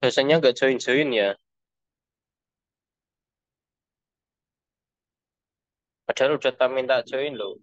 Biasanya nggak join-join ya. Padahal udah tak minta join loh.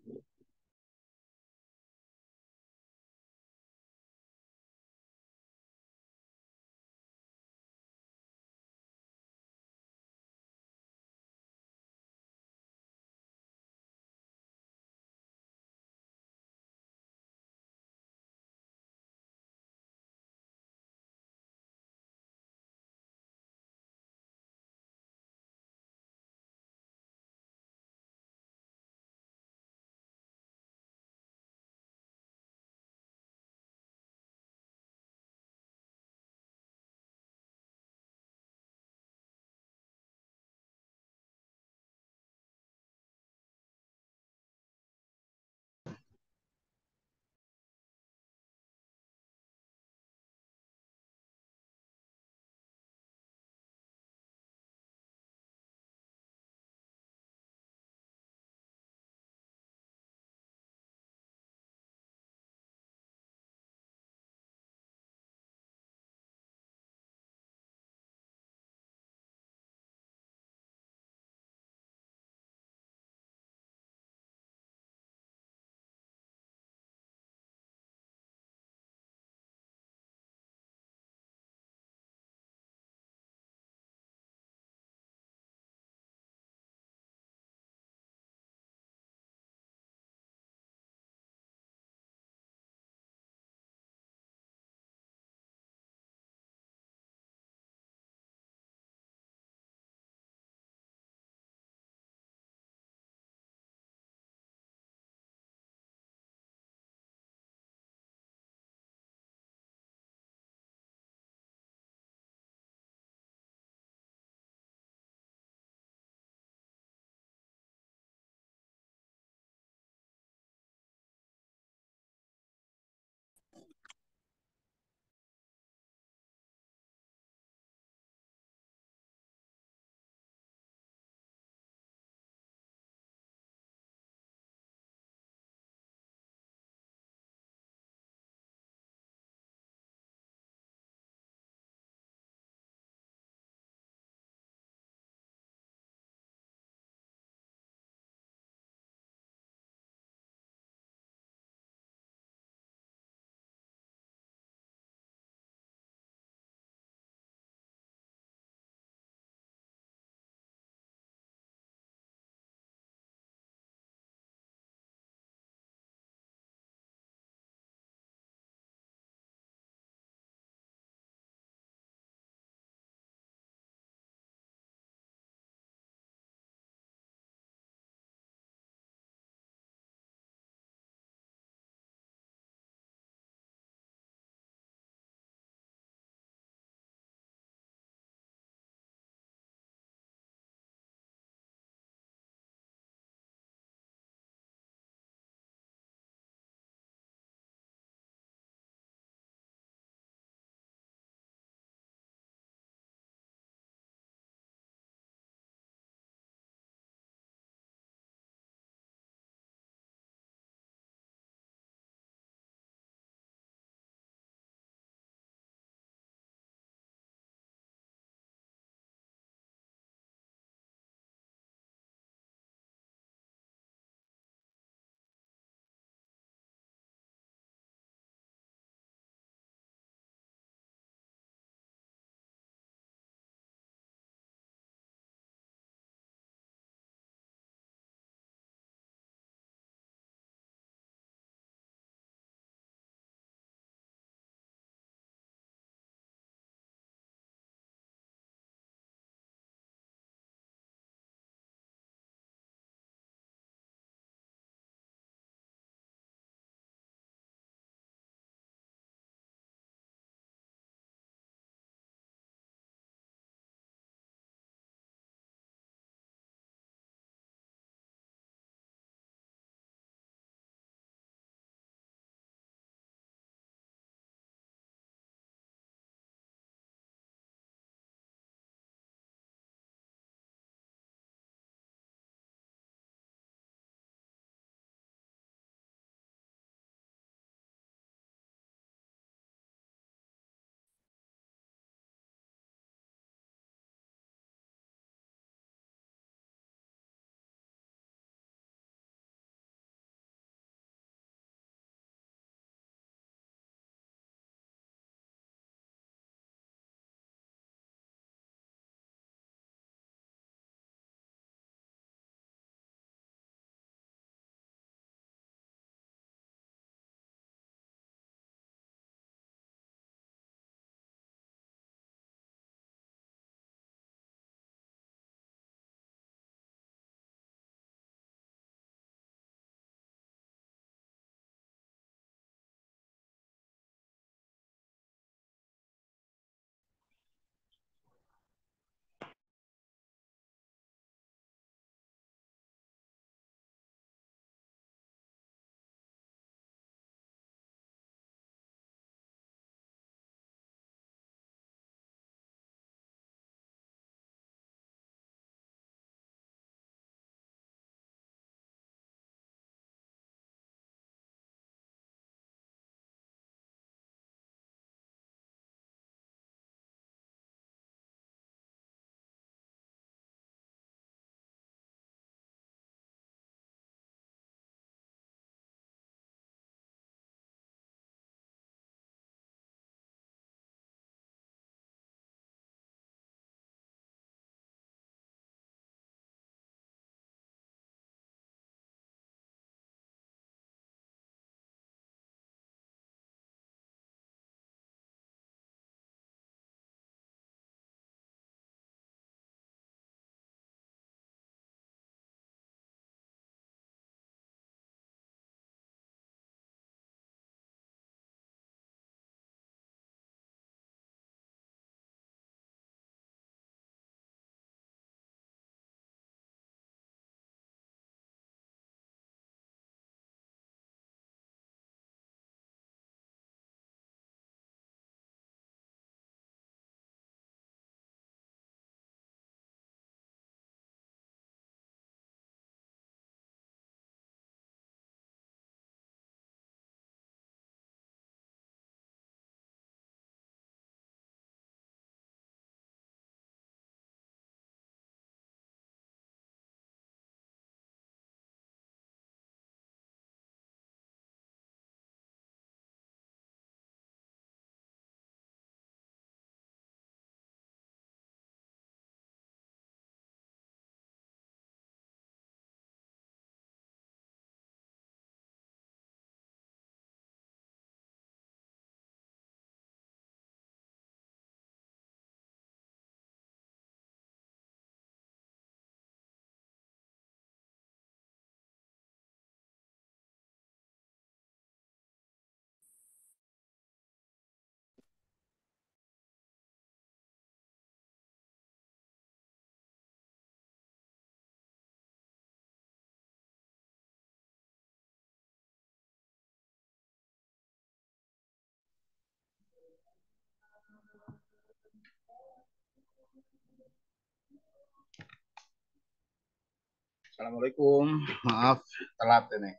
Assalamualaikum, maaf telat ini.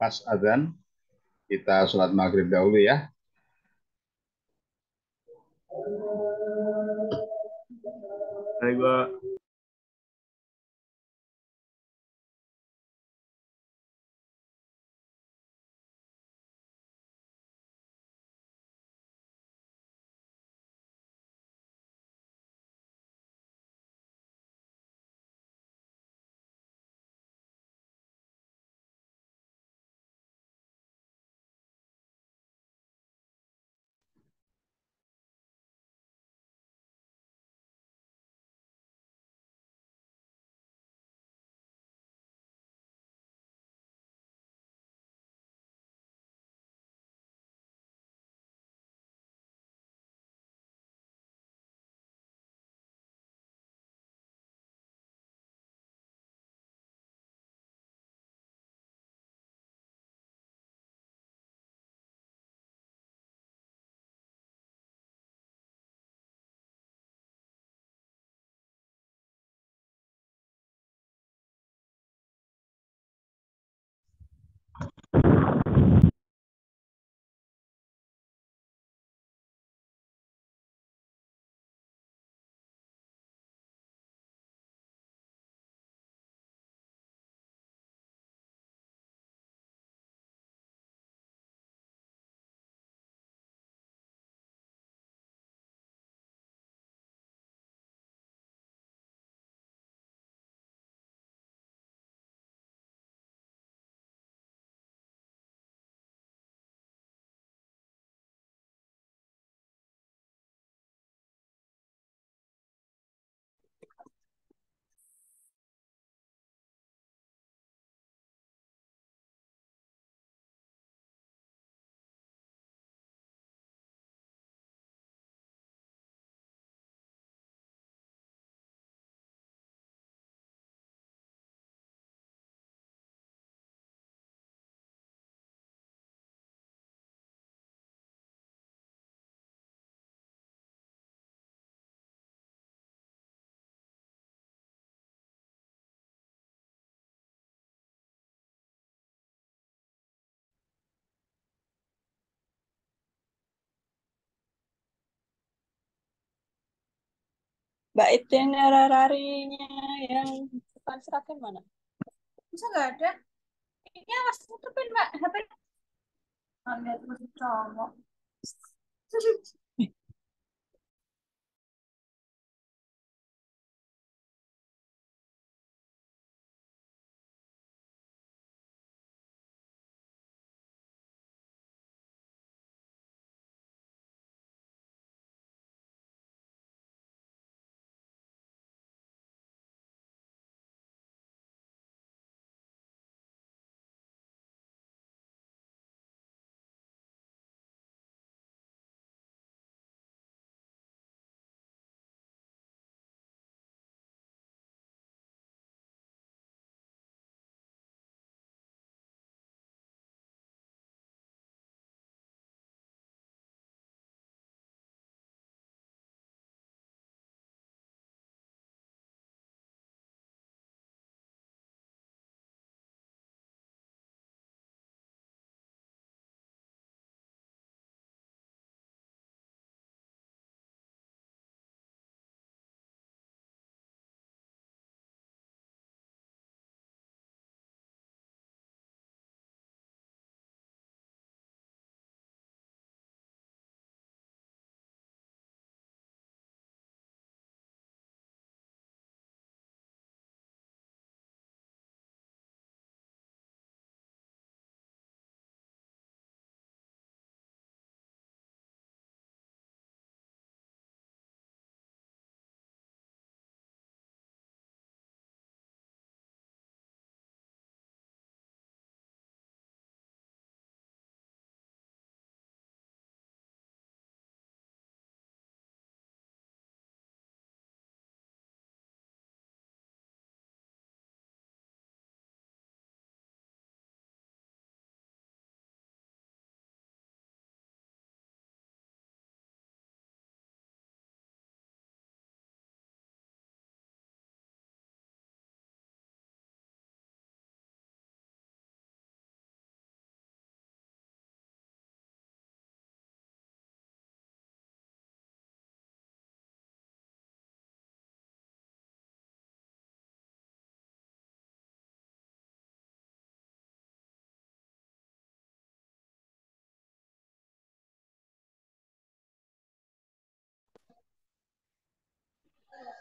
Pas azan, kita sholat maghrib dahulu ya. Baik, Mbak. Mbak itinerarinya yang depan Seragen mana? Bisa nggak ada? Ini awas tutupin Mbak HP. Lihat masih cowok.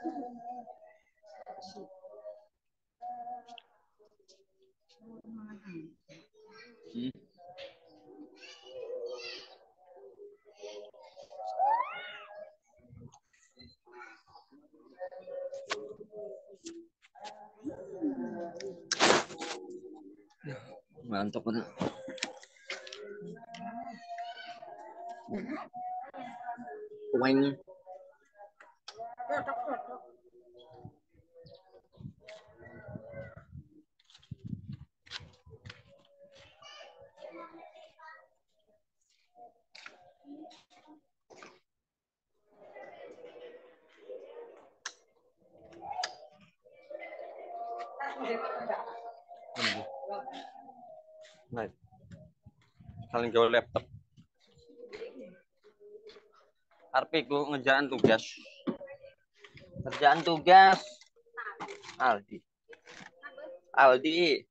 Hmm. Ngantuk na. Kumain na. Nah, saling jauh laptop. Arpi ku ngerjaan tugas. Kerjaan tugas. Aldi. Aldi.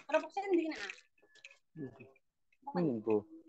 Ada vaksin di mana? Minggu.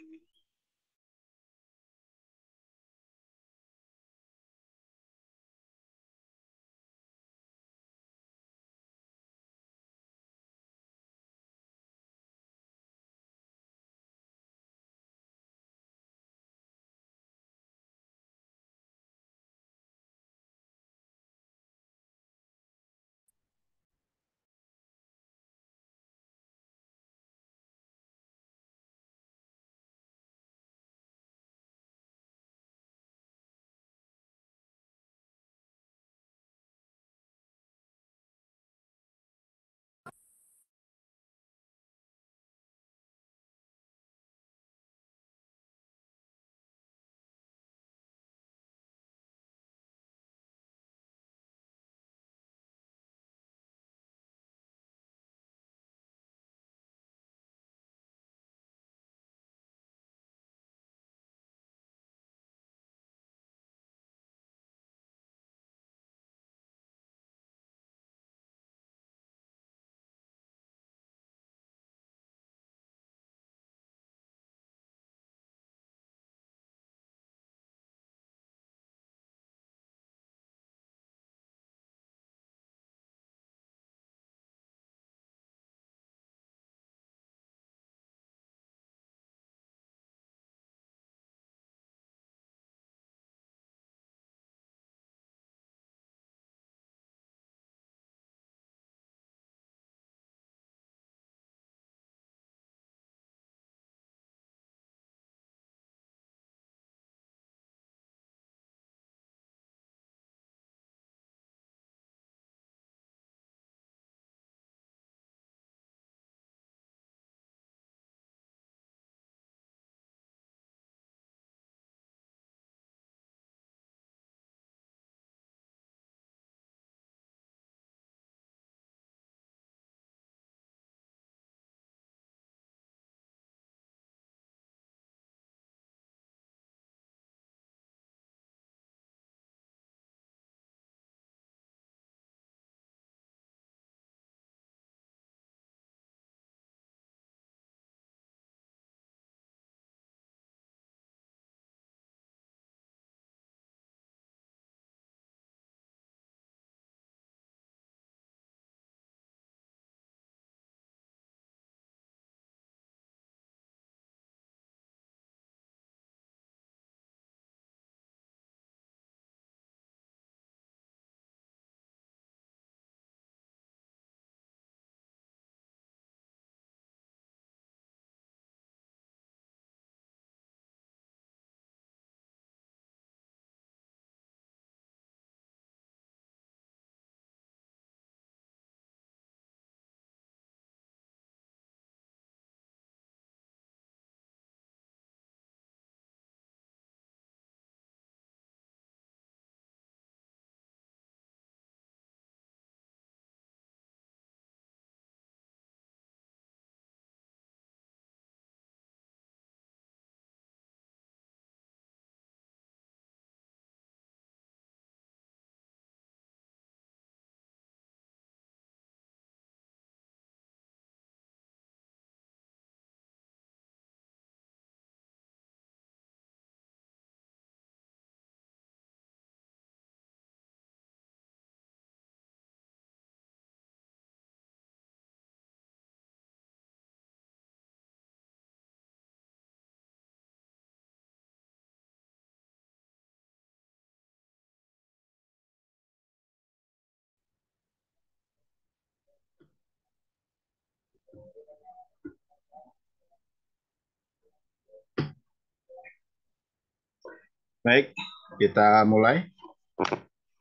Baik, kita mulai.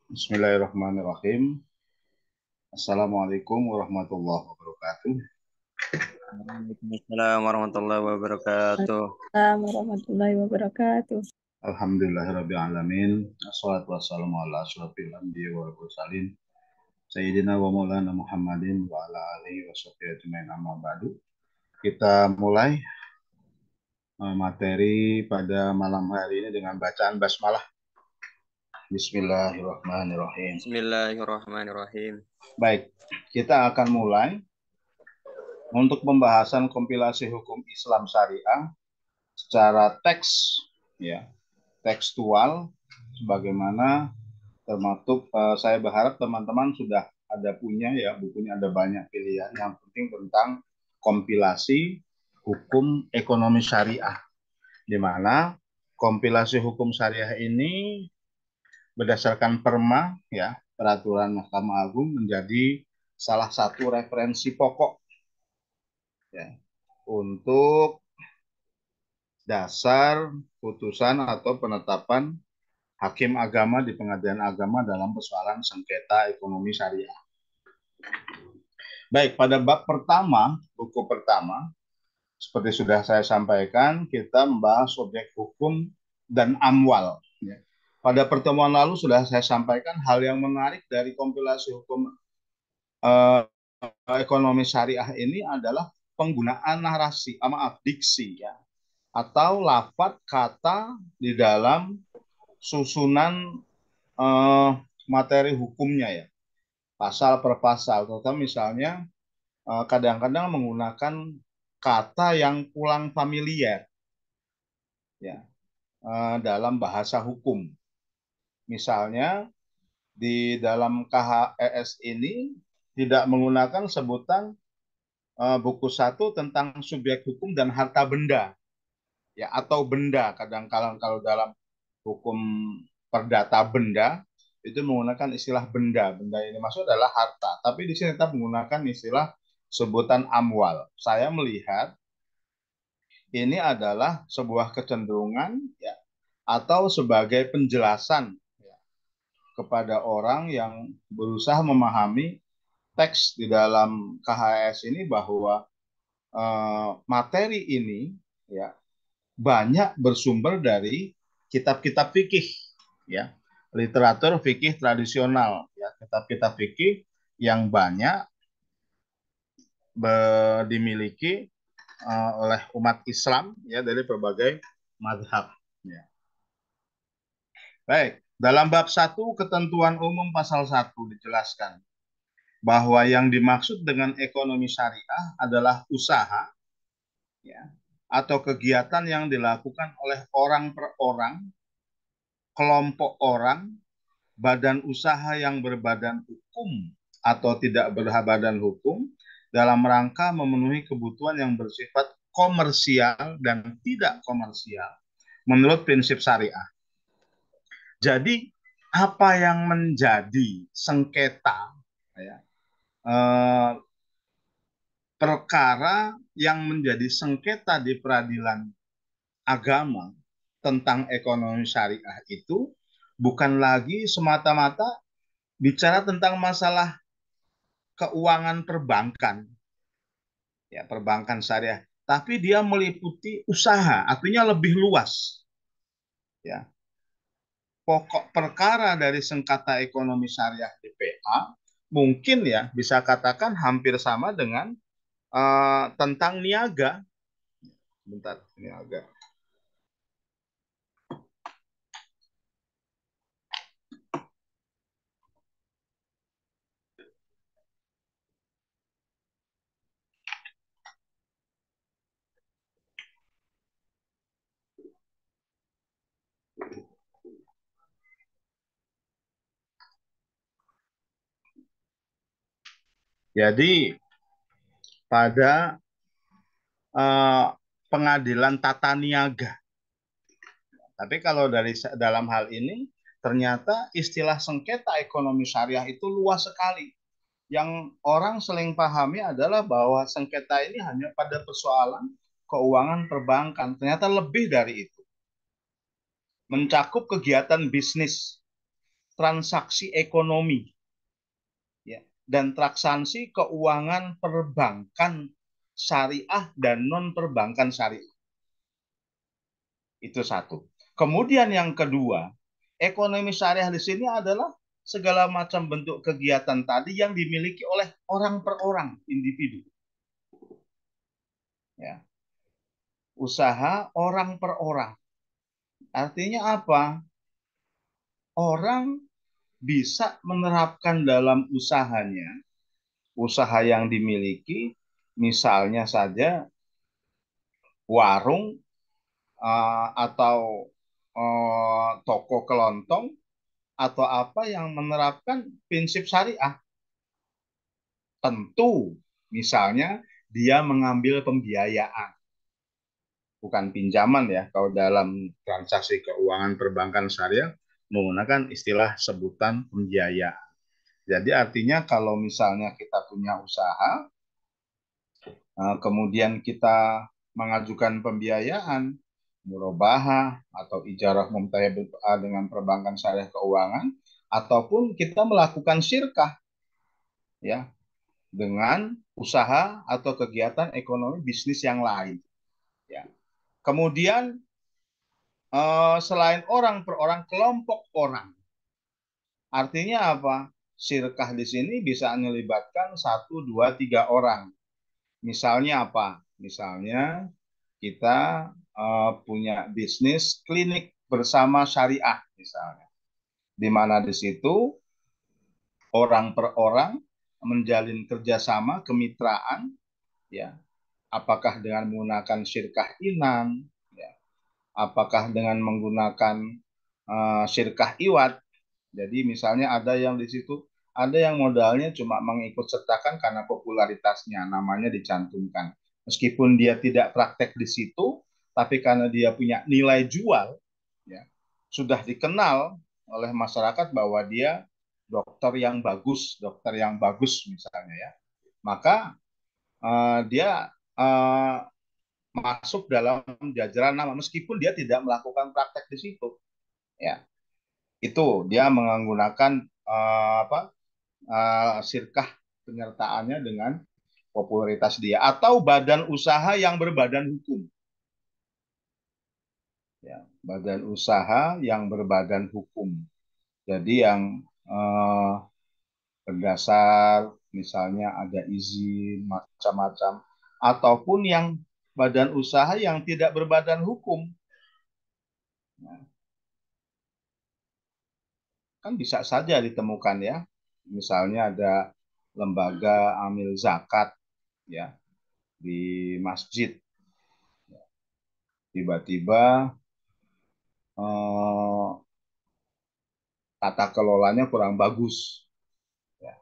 Bismillahirrahmanirrahim. Assalamualaikum warahmatullahi wabarakatuh. Waalaikumsalam warahmatullahi wabarakatuh. Assalamualaikum warahmatullahi wabarakatuh. Alhamdulillahirrabbilalamin. Assalatu wassalamu ala asyrafil anbiya wal mursalin. Sayyidina wa maulana Muhammadin wa ala alihi wa sahbihi ajmain amma ba'du. Kita mulai materi pada malam hari ini dengan bacaan basmalah. Bismillahirrahmanirrahim. Bismillahirrahmanirrahim. Baik, kita akan mulai untuk pembahasan kompilasi hukum Islam syariah secara teks, ya, tekstual, sebagaimana termasuk saya berharap teman-teman sudah ada punya ya bukunya, ada banyak pilihan. Yang penting tentang kompilasi hukum ekonomi syariah, di mana kompilasi hukum syariah ini berdasarkan perma, ya, peraturan Mahkamah Agung, menjadi salah satu referensi pokok, ya, untuk dasar putusan atau penetapan hakim agama di pengadilan agama dalam persoalan sengketa ekonomi syariah. Baik, pada bab pertama, buku pertama, seperti sudah saya sampaikan, kita membahas objek hukum dan amwal. Pada pertemuan lalu sudah saya sampaikan hal yang menarik dari kompilasi hukum ekonomi syariah ini adalah penggunaan narasi, maaf, diksi, ya, atau lafaz kata di dalam susunan materi hukumnya, ya, pasal per pasal. Terutama misalnya kadang-kadang menggunakan kata yang kurang familiar, ya, dalam bahasa hukum. Misalnya di dalam KHES ini tidak menggunakan sebutan buku 1 tentang subjek hukum dan harta benda, ya, atau benda. Kadang-kadang kalau dalam hukum perdata benda itu menggunakan istilah benda. Benda ini maksud adalah harta. Tapi di sini kita menggunakan istilah sebutan amwal. Saya melihat ini adalah sebuah kecenderungan, ya, atau sebagai penjelasan, ya, kepada orang yang berusaha memahami teks di dalam KHS ini bahwa materi ini, ya, banyak bersumber dari kitab-kitab fikih, ya, literatur fikih tradisional, ya, kitab-kitab fikih yang banyak dimiliki oleh umat Islam, ya, dari berbagai mazhab, ya. Baik, dalam bab 1 ketentuan umum pasal 1 dijelaskan bahwa yang dimaksud dengan ekonomi syariah adalah usaha, ya, atau kegiatan yang dilakukan oleh orang per orang, kelompok orang, badan usaha yang berbadan hukum atau tidak berbadan hukum dalam rangka memenuhi kebutuhan yang bersifat komersial dan tidak komersial menurut prinsip syariah. Jadi apa yang menjadi sengketa, ya, perkara yang menjadi sengketa di peradilan agama tentang ekonomi syariah itu bukan lagi semata-mata bicara tentang masalah keuangan perbankan, ya, perbankan syariah, tapi dia meliputi usaha, artinya lebih luas, ya. Pokok perkara dari sengketa ekonomi syariah DPA mungkin, ya, bisa katakan hampir sama dengan tentang niaga. Bentar, niaga. Jadi pada pengadilan tata niaga. Tapi kalau dari dalam hal ini ternyata istilah sengketa ekonomi syariah itu luas sekali. Yang orang sering pahami adalah bahwa sengketa ini hanya pada persoalan keuangan perbankan. Ternyata lebih dari itu. mencakup kegiatan bisnis, transaksi ekonomi, ya, dan transaksi keuangan perbankan syariah dan non perbankan syariah. Itu satu. Kemudian yang kedua, ekonomi syariah di sini adalah segala macam bentuk kegiatan tadi yang dimiliki oleh orang per orang, individu. Ya. Usaha orang per orang. Artinya apa? Orang bisa menerapkan dalam usahanya, usaha yang dimiliki, misalnya saja warung atau toko kelontong atau apa yang menerapkan prinsip syariah. Tentu, misalnya dia mengambil pembiayaan, bukan pinjaman ya. Kalau dalam transaksi keuangan perbankan syariah menggunakan istilah sebutan pembiayaan. Jadi artinya kalau misalnya kita punya usaha, kemudian kita mengajukan pembiayaan, murabahah atau ijarah mumtayah dengan perbankan syariah keuangan, ataupun kita melakukan syirkah ya dengan usaha atau kegiatan ekonomi bisnis yang lain. Ya. Kemudian selain orang per orang, kelompok orang. Artinya apa? Syirkah di sini bisa melibatkan 1, 2, 3 orang. Misalnya apa? Misalnya kita punya bisnis klinik bersama syariah misalnya, di mana di situ orang per orang menjalin kerjasama kemitraan, ya, apakah dengan menggunakan syirkah inan, ya, apakah dengan menggunakan syirkah iwat. Jadi misalnya ada yang di situ, ada yang modalnya cuma mengikut sertakan karena popularitasnya, namanya dicantumkan. Meskipun dia tidak praktek di situ, tapi karena dia punya nilai jual, ya, sudah dikenal oleh masyarakat bahwa dia dokter yang bagus misalnya ya, maka dia masuk dalam jajaran nama meskipun dia tidak melakukan praktek di situ, ya. Itu dia menggunakan sirkah penyertaannya dengan popularitas dia atau badan usaha yang berbadan hukum, ya, badan usaha yang berbadan hukum. Jadi yang berdasar misalnya ada izin macam-macam, ataupun yang badan usaha yang tidak berbadan hukum. Nah, kan bisa saja ditemukan ya. Misalnya ada lembaga amil zakat ya di masjid. Tiba-tiba tata kelolanya kurang bagus. Ya.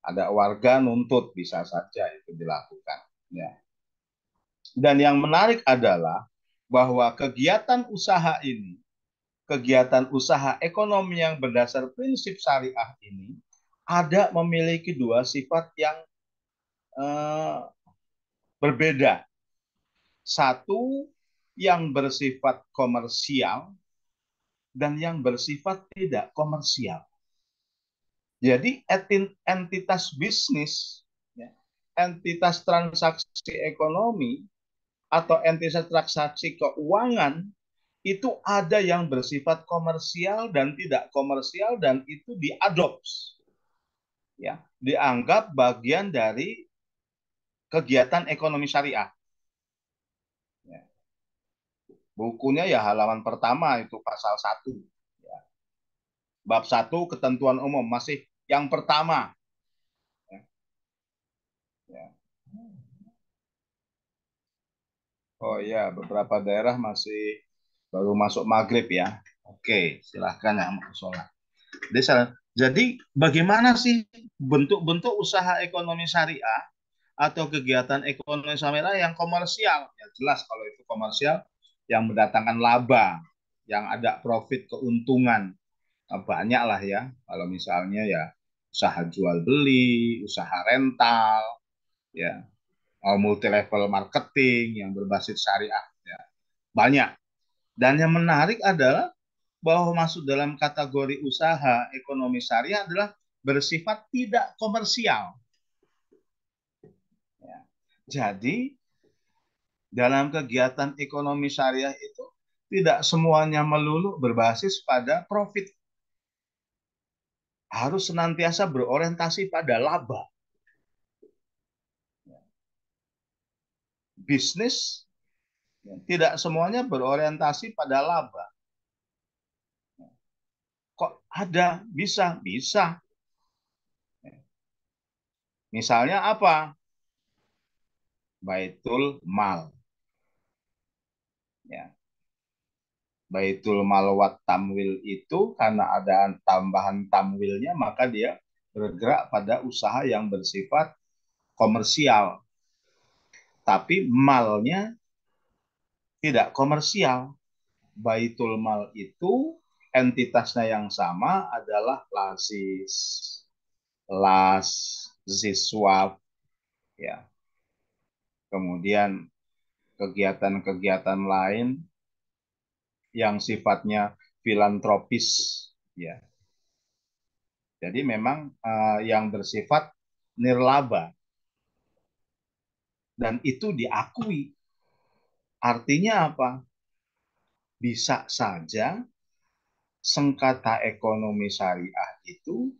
Ada warga nuntut, bisa saja itu dilakukan. Ya. Dan yang menarik adalah bahwa kegiatan usaha ekonomi yang berdasar prinsip syariah ini ada memiliki dua sifat yang berbeda. Satu yang bersifat komersial dan yang bersifat tidak komersial. Jadi entitas bisnis, ya, entitas transaksi ekonomi atau entitas transaksi keuangan itu ada yang bersifat komersial dan tidak komersial dan itu diadopsi, ya, dianggap bagian dari kegiatan ekonomi syariah. Ya. Bukunya ya halaman pertama itu pasal 1. Ya. Bab 1 ketentuan umum masih yang pertama. Ya. Ya. Oh iya, beberapa daerah masih baru masuk maghrib ya. Oke, silahkan yang mau sholat. Jadi bagaimana sih bentuk-bentuk usaha ekonomi syariah atau kegiatan ekonomi syariah yang komersial? Ya jelas kalau itu komersial yang mendatangkan laba, yang ada profit keuntungan. Banyak lah ya. Kalau misalnya ya usaha jual beli, usaha rental, ya multi level marketing yang berbasis syariah, ya. Banyak. Dan yang menarik adalah bahwa masuk dalam kategori usaha ekonomi syariah adalah bersifat tidak komersial. Ya. Jadi dalam kegiatan ekonomi syariah itu tidak semuanya melulu berbasis pada profit. Harus senantiasa berorientasi pada laba. Bisnis tidak semuanya berorientasi pada laba. Kok ada? Bisa. Misalnya apa? Baitul mal. Ya. Baitul mal wat tamwil itu karena ada tambahan tamwilnya, maka dia bergerak pada usaha yang bersifat komersial. Tapi malnya tidak komersial. Baitul mal itu entitasnya yang sama adalah lasis, las, ziswaf, ya. Kemudian kegiatan-kegiatan lain yang sifatnya filantropis, ya. Jadi memang yang bersifat nirlaba dan itu diakui. Artinya apa? Bisa saja sengketa ekonomi syariah itu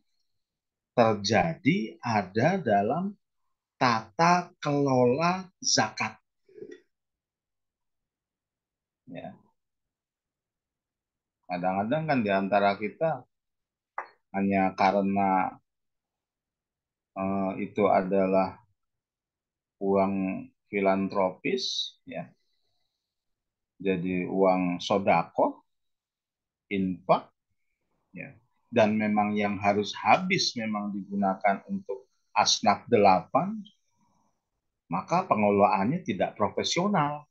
terjadi ada dalam tata kelola zakat. Ya. Kadang-kadang kan di antara kita hanya karena itu adalah uang filantropis, ya, jadi uang sodako, infak, ya, dan memang yang harus habis memang digunakan untuk asnaf 8, maka pengelolaannya tidak profesional,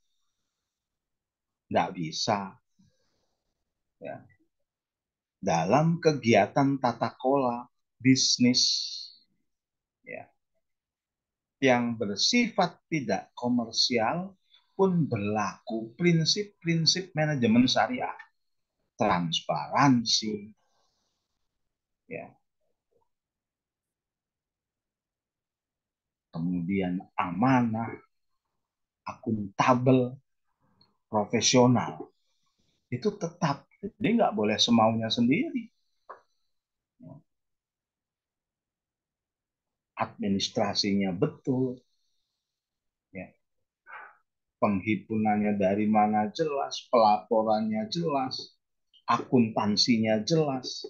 nggak bisa. Ya. Dalam kegiatan tata kelola bisnis, ya, yang bersifat tidak komersial pun berlaku prinsip-prinsip manajemen syariah, transparansi, ya, kemudian amanah, akuntabel, profesional, itu tetap. Jadi nggak boleh semaunya sendiri. Administrasinya betul, ya. Penghimpunannya dari mana jelas, pelaporannya jelas, akuntansinya jelas.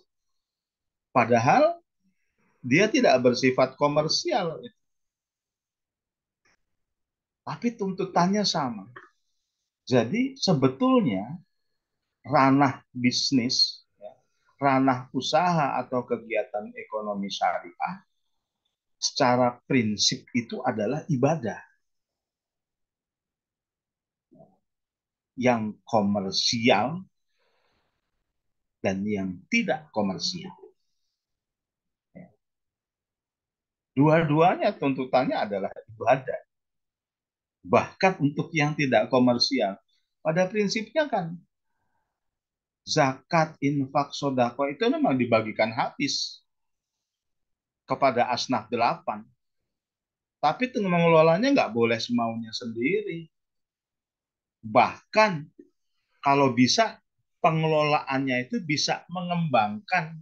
Padahal dia tidak bersifat komersial, tapi tuntutannya sama. Jadi sebetulnya ranah bisnis, ya, ranah usaha atau kegiatan ekonomi syariah secara prinsip itu adalah ibadah. Yang komersial dan yang tidak komersial. Dua-duanya tuntutannya adalah ibadah. Bahkan untuk yang tidak komersial, pada prinsipnya kan zakat, infak, sodako itu memang dibagikan habis kepada asnaf 8. Tapi mengelolanya nggak boleh semaunya sendiri. Bahkan kalau bisa pengelolaannya itu bisa mengembangkan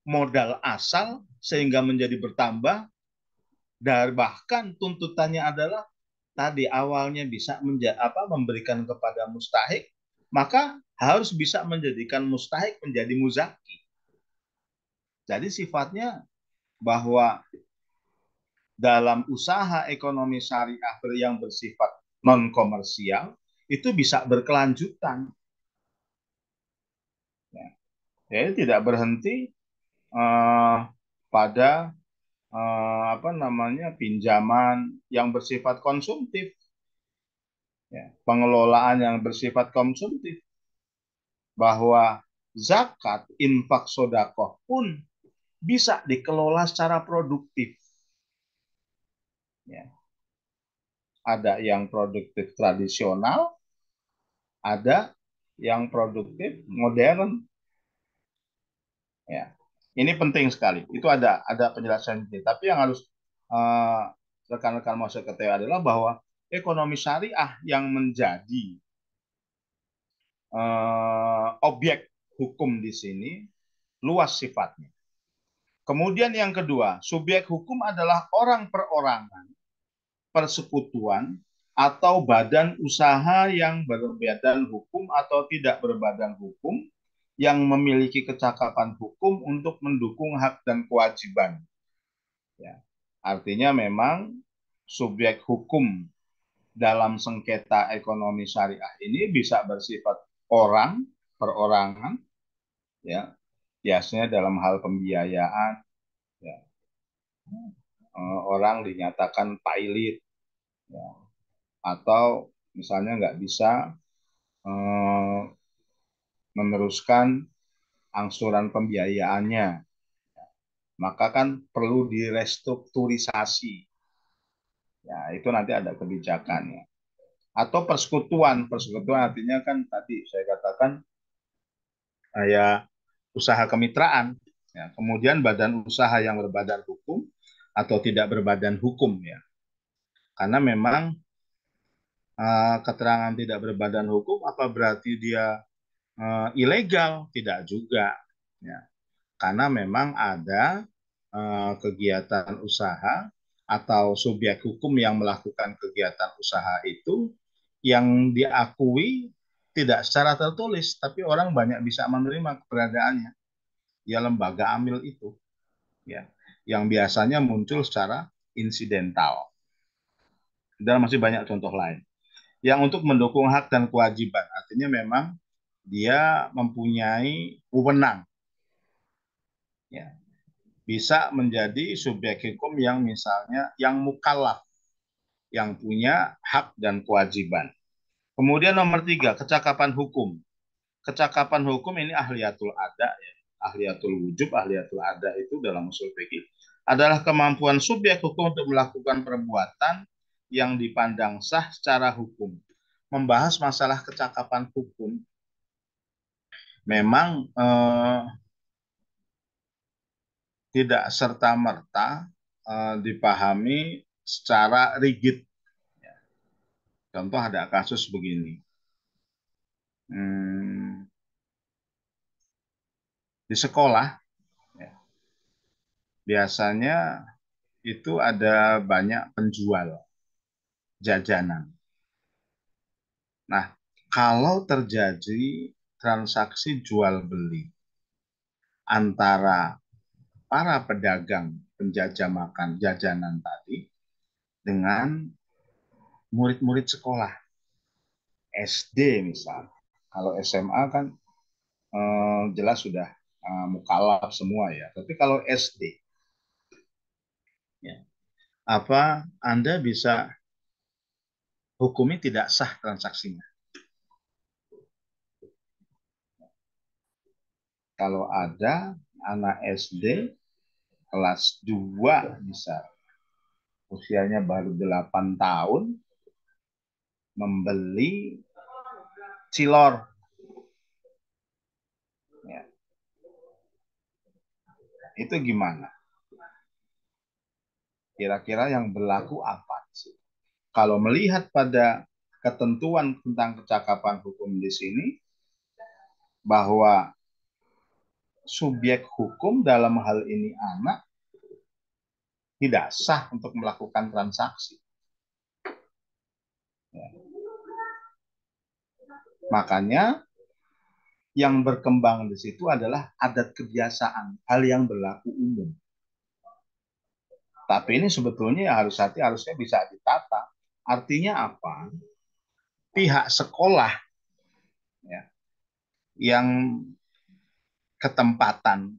modal asal sehingga menjadi bertambah, dan bahkan tuntutannya adalah tadi awalnya bisa memberikan kepada mustahik, maka harus bisa menjadikan mustahik menjadi muzaki. Jadi sifatnya bahwa dalam usaha ekonomi syariah yang bersifat non komersial itu bisa berkelanjutan. Ya. Jadi tidak berhenti pada pinjaman yang bersifat konsumtif, ya, pengelolaan yang bersifat konsumtif, bahwa zakat, infak, sodakoh pun bisa dikelola secara produktif. Ya. Ada yang produktif tradisional, ada yang produktif, modern. Ya, ini penting sekali. Itu ada penjelasan ini. Tapi yang harus eh, rekan-rekan mau saya ketahui adalah bahwa ekonomi syariah yang menjadi objek hukum di sini luas sifatnya. Kemudian yang kedua, subjek hukum adalah orang perorangan, persekutuan, atau badan usaha yang berbadan hukum atau tidak berbadan hukum yang memiliki kecakapan hukum untuk mendukung hak dan kewajiban. Ya. Artinya memang subjek hukum dalam sengketa ekonomi syariah ini bisa bersifat orang, perorangan, ya, biasanya dalam hal pembiayaan, ya, orang dinyatakan pailit, ya, atau misalnya nggak bisa eh, meneruskan angsuran pembiayaannya, maka kan perlu direstrukturisasi. Ya, itu nanti ada kebijakannya. Atau persekutuan, persekutuan artinya kan tadi saya katakan ya usaha kemitraan, ya. Kemudian badan usaha yang berbadan hukum atau tidak berbadan hukum, ya. Karena memang keterangan tidak berbadan hukum apa berarti dia ilegal? Tidak juga, ya. Karena memang ada kegiatan usaha atau subjek hukum yang melakukan kegiatan usaha itu yang diakui tidak secara tertulis, tapi orang banyak bisa menerima keberadaannya. Ya lembaga amil itu, ya, yang biasanya muncul secara insidental. Dan masih banyak contoh lain. Yang untuk mendukung hak dan kewajiban, artinya memang dia mempunyai wewenang, ya, bisa menjadi subjek hukum yang misalnya yang mukallaf, yang punya hak dan kewajiban. Kemudian nomor tiga, kecakapan hukum. Kecakapan hukum ini ahliyatul ada, ya. Ahliyatul wujub, ahliyatul ada itu dalam usul fikih adalah kemampuan subjek hukum untuk melakukan perbuatan yang dipandang sah secara hukum. Membahas masalah kecakapan hukum memang tidak serta-merta dipahami secara rigid. Contoh ada kasus begini. Di sekolah, ya, biasanya itu ada banyak penjual jajanan. Nah, kalau terjadi transaksi jual beli antara para pedagang penjajah makan jajanan tadi dengan murid-murid sekolah SD misalnya. Kalau SMA kan jelas sudah mukallaf semua, ya. Tapi kalau SD, ya, apa Anda bisa hukumi tidak sah transaksinya? Kalau ada anak SD kelas 2 bisa usianya baru 8 tahun membeli cilor, ya, itu gimana? Kira-kira yang berlaku apa sih? Kalau melihat pada ketentuan tentang kecakapan hukum di sini, bahwa subjek hukum dalam hal ini anak tidak sah untuk melakukan transaksi. Ya. Makanya yang berkembang di situ adalah adat kebiasaan, hal yang berlaku umum. Tapi ini sebetulnya ya harusnya bisa ditata. Artinya apa? Pihak sekolah, ya, yang ketempatan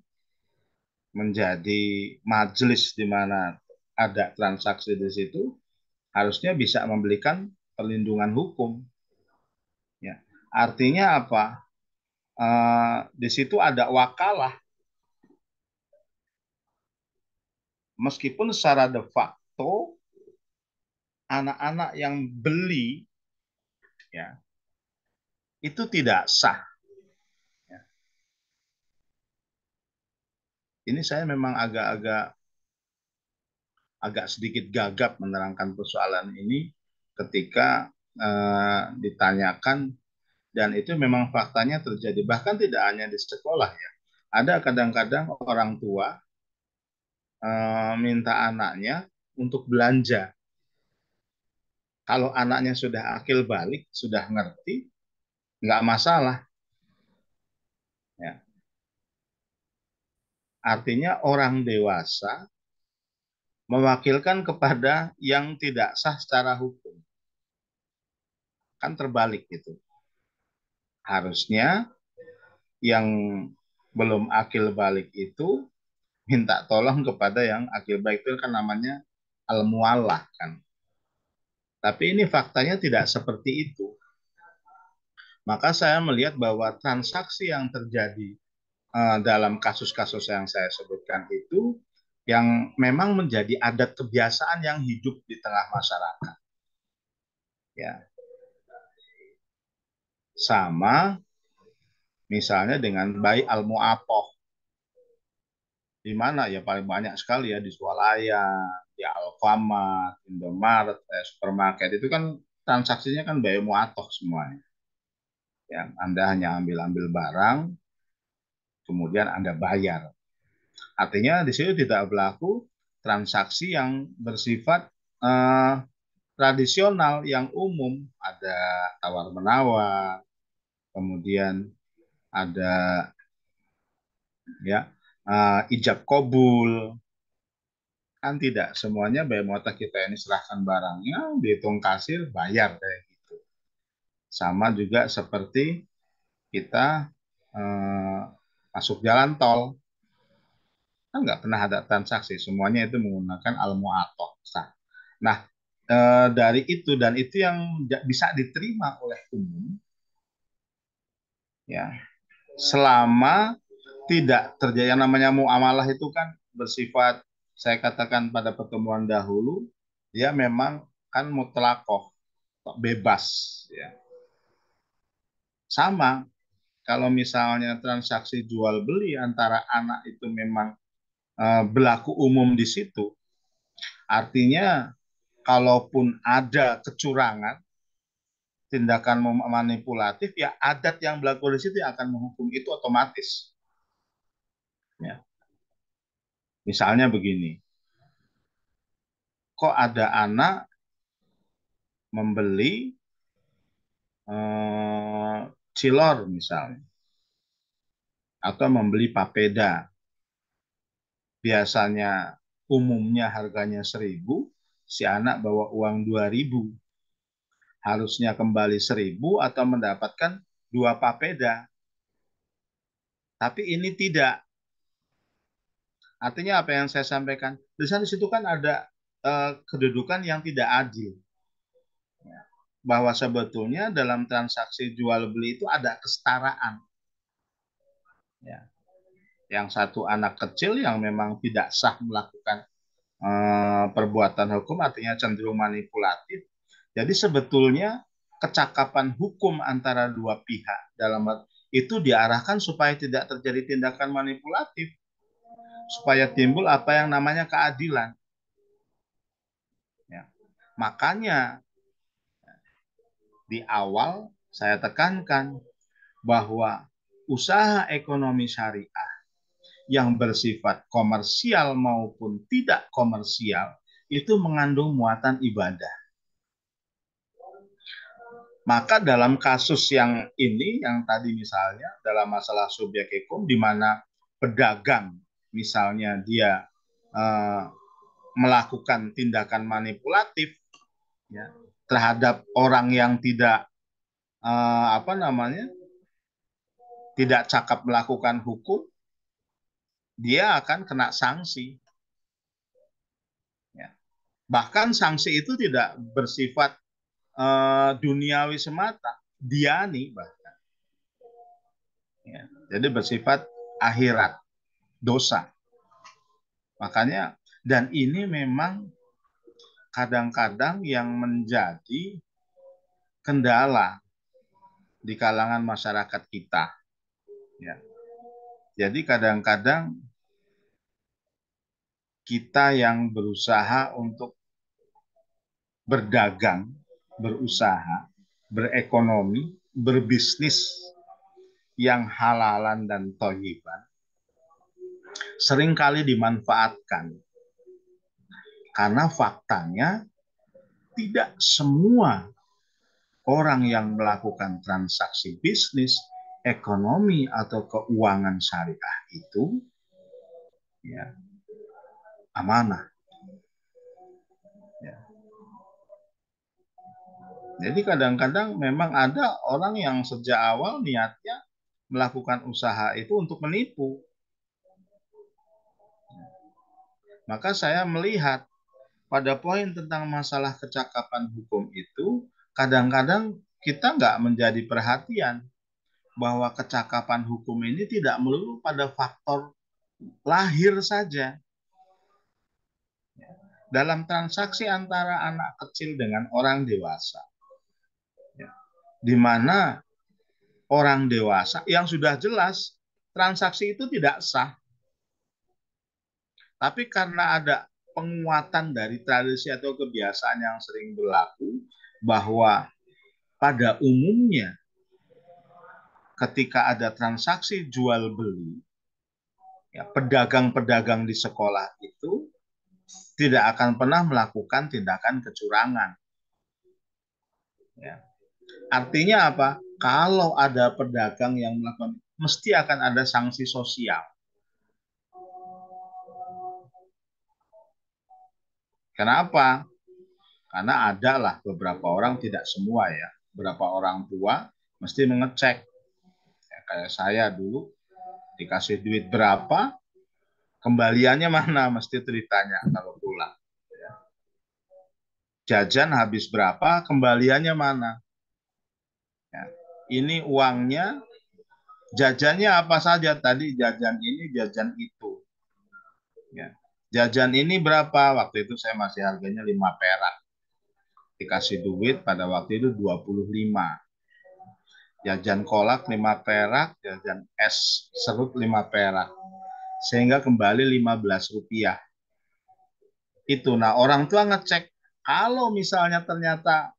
menjadi majelis di mana ada transaksi di situ harusnya bisa memberikan perlindungan hukum. Ya. Artinya apa? Di situ ada wakalah, meskipun secara de facto anak-anak yang beli, ya, itu tidak sah. Ya. Ini saya memang agak sedikit gagap menerangkan persoalan ini ketika ditanyakan, dan itu memang faktanya terjadi. Bahkan tidak hanya di sekolah ya. Ada kadang-kadang orang tua minta anaknya untuk belanja. Kalau anaknya sudah akil balik, sudah ngerti, nggak masalah. Ya. Artinya orang dewasa mewakilkan kepada yang tidak sah secara hukum. Kan terbalik gitu. Harusnya yang belum akil balik itu minta tolong kepada yang akil balik, itu kan namanya al-muallah kan. Tapi ini faktanya tidak seperti itu. Maka saya melihat bahwa transaksi yang terjadi dalam kasus-kasus yang saya sebutkan itu yang memang menjadi adat kebiasaan yang hidup di tengah masyarakat. Ya. Sama misalnya dengan bayi al-mu'apoh, di mana ya paling banyak sekali ya di Swalaya, di Alfamart, Indomaret, supermarket itu kan transaksinya kan bayi mu'atoh semuanya. Ya, Anda hanya ambil barang, kemudian Anda bayar. Artinya di situ tidak berlaku transaksi yang bersifat tradisional yang umum, ada tawar-menawar, kemudian ada ya ijab kabul, kan tidak semuanya bayar muatak, kita ini serahkan barangnya, dihitung kasir, bayar kayak gitu. Sama juga seperti kita masuk jalan tol, kan nggak pernah ada transaksi, semuanya itu menggunakan al-mu'atoh. Nah, dari itu, dan itu yang bisa diterima oleh umum, ya, selama tidak terjadi yang namanya muamalah itu kan bersifat, saya katakan pada pertemuan dahulu, dia memang kan mutlakoh, bebas, ya. Sama kalau misalnya transaksi jual beli antara anak itu memang berlaku umum di situ, artinya kalaupun ada kecurangan, tindakan manipulatif, ya adat yang berlaku di situ yang akan menghukum itu otomatis. Ya. Misalnya begini, kok ada anak membeli cilor misalnya, atau membeli papeda, biasanya umumnya harganya 1.000, si anak bawa uang 2.000, harusnya kembali 1.000 atau mendapatkan 2 papeda. Tapi ini tidak. Artinya apa yang saya sampaikan? Di situ kan ada kedudukan yang tidak adil. Bahwa sebetulnya dalam transaksi jual beli itu ada kesetaraan. Ya. Yang satu anak kecil yang memang tidak sah melakukan perbuatan hukum, artinya cenderung manipulatif. Jadi sebetulnya kecakapan hukum antara dua pihak dalam itu diarahkan supaya tidak terjadi tindakan manipulatif, supaya timbul apa yang namanya keadilan. Ya. Makanya di awal saya tekankan bahwa usaha ekonomi syariah yang bersifat komersial maupun tidak komersial itu mengandung muatan ibadah. Maka dalam kasus yang ini, yang tadi misalnya dalam masalah subyek hukum, di mana pedagang misalnya dia melakukan tindakan manipulatif ya, terhadap orang yang tidak tidak cakap melakukan hukum, dia akan kena sanksi. Ya. Bahkan sanksi itu tidak bersifat duniawi semata, diani bahkan. Ya. Jadi bersifat akhirat, dosa. Makanya, dan ini memang kadang-kadang yang menjadi kendala di kalangan masyarakat kita. Ya. Jadi kadang-kadang kita yang berusaha untuk berdagang, berusaha, berekonomi, berbisnis yang halalan dan thayyiban seringkali dimanfaatkan. Karena faktanya tidak semua orang yang melakukan transaksi bisnis, ekonomi, atau keuangan syariah itu ya, amanah. Ya. Jadi kadang-kadang memang ada orang yang sejak awal niatnya melakukan usaha itu untuk menipu. Maka saya melihat pada poin tentang masalah kecakapan hukum itu, kadang-kadang kita nggak menjadi perhatian bahwa kecakapan hukum ini tidak melulu pada faktor lahir saja. Dalam transaksi antara anak kecil dengan orang dewasa, di mana orang dewasa yang sudah jelas transaksi itu tidak sah, tapi karena ada penguatan dari tradisi atau kebiasaan yang sering berlaku, bahwa pada umumnya ketika ada transaksi jual beli, ya, pedagang-pedagang di sekolah itu tidak akan pernah melakukan tindakan kecurangan. Ya. Artinya apa? Kalau ada pedagang yang melakukan, mesti akan ada sanksi sosial. Kenapa? Karena ada lah beberapa orang, tidak semua ya, beberapa orang tua mesti mengecek. Ya, kayak saya dulu dikasih duit berapa, kembaliannya mana, mesti ditanya kalau pulang. Ya. Jajan habis berapa, kembaliannya mana. Ya. Ini uangnya, jajannya apa saja tadi, jajan ini, jajan itu. Ya. Jajan ini berapa? Waktu itu saya masih harganya 5 perak. Dikasih duit pada waktu itu 25. Jajan kolak 5 perak, jajan es serut 5 perak. Sehingga kembali 15 rupiah. Itu, nah orang tua ngecek, kalau misalnya ternyata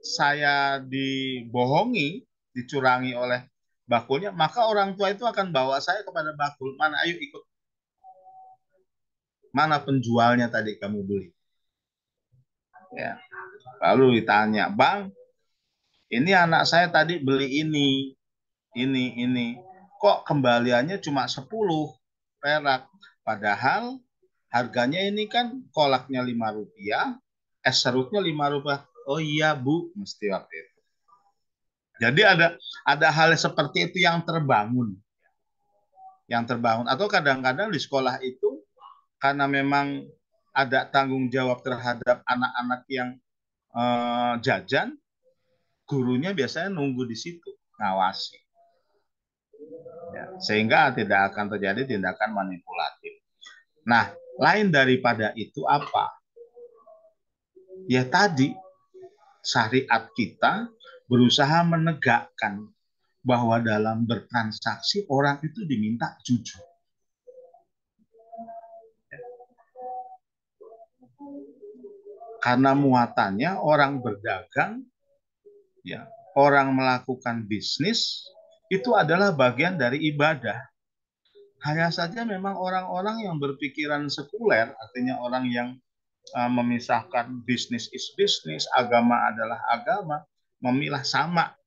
saya dibohongi, dicurangi oleh bakulnya, maka orang tua itu akan bawa saya kepada bakul. Mana, ayo ikut. Mana penjualnya tadi kamu beli? Ya. Lalu ditanya, Bang, ini anak saya tadi beli ini. Kok kembaliannya cuma 10 perak? Padahal harganya ini kan kolaknya 5 rupiah, es serutnya 5 rupiah. Oh iya Bu, mesti waktu itu. Jadi ada hal seperti itu yang terbangun. Atau kadang-kadang di sekolah itu karena memang ada tanggung jawab terhadap anak-anak yang jajan, gurunya biasanya nunggu di situ, ngawasi. Ya, sehingga tidak akan terjadi tindakan manipulatif. Nah, lain daripada itu apa? Ya tadi, syariat kita berusaha menegakkan bahwa dalam bertransaksi orang itu diminta jujur. Karena muatannya orang berdagang, ya, orang melakukan bisnis, itu adalah bagian dari ibadah. Hanya saja memang orang-orang yang berpikiran sekuler, artinya orang yang memisahkan bisnis is bisnis, agama adalah agama, memilah sama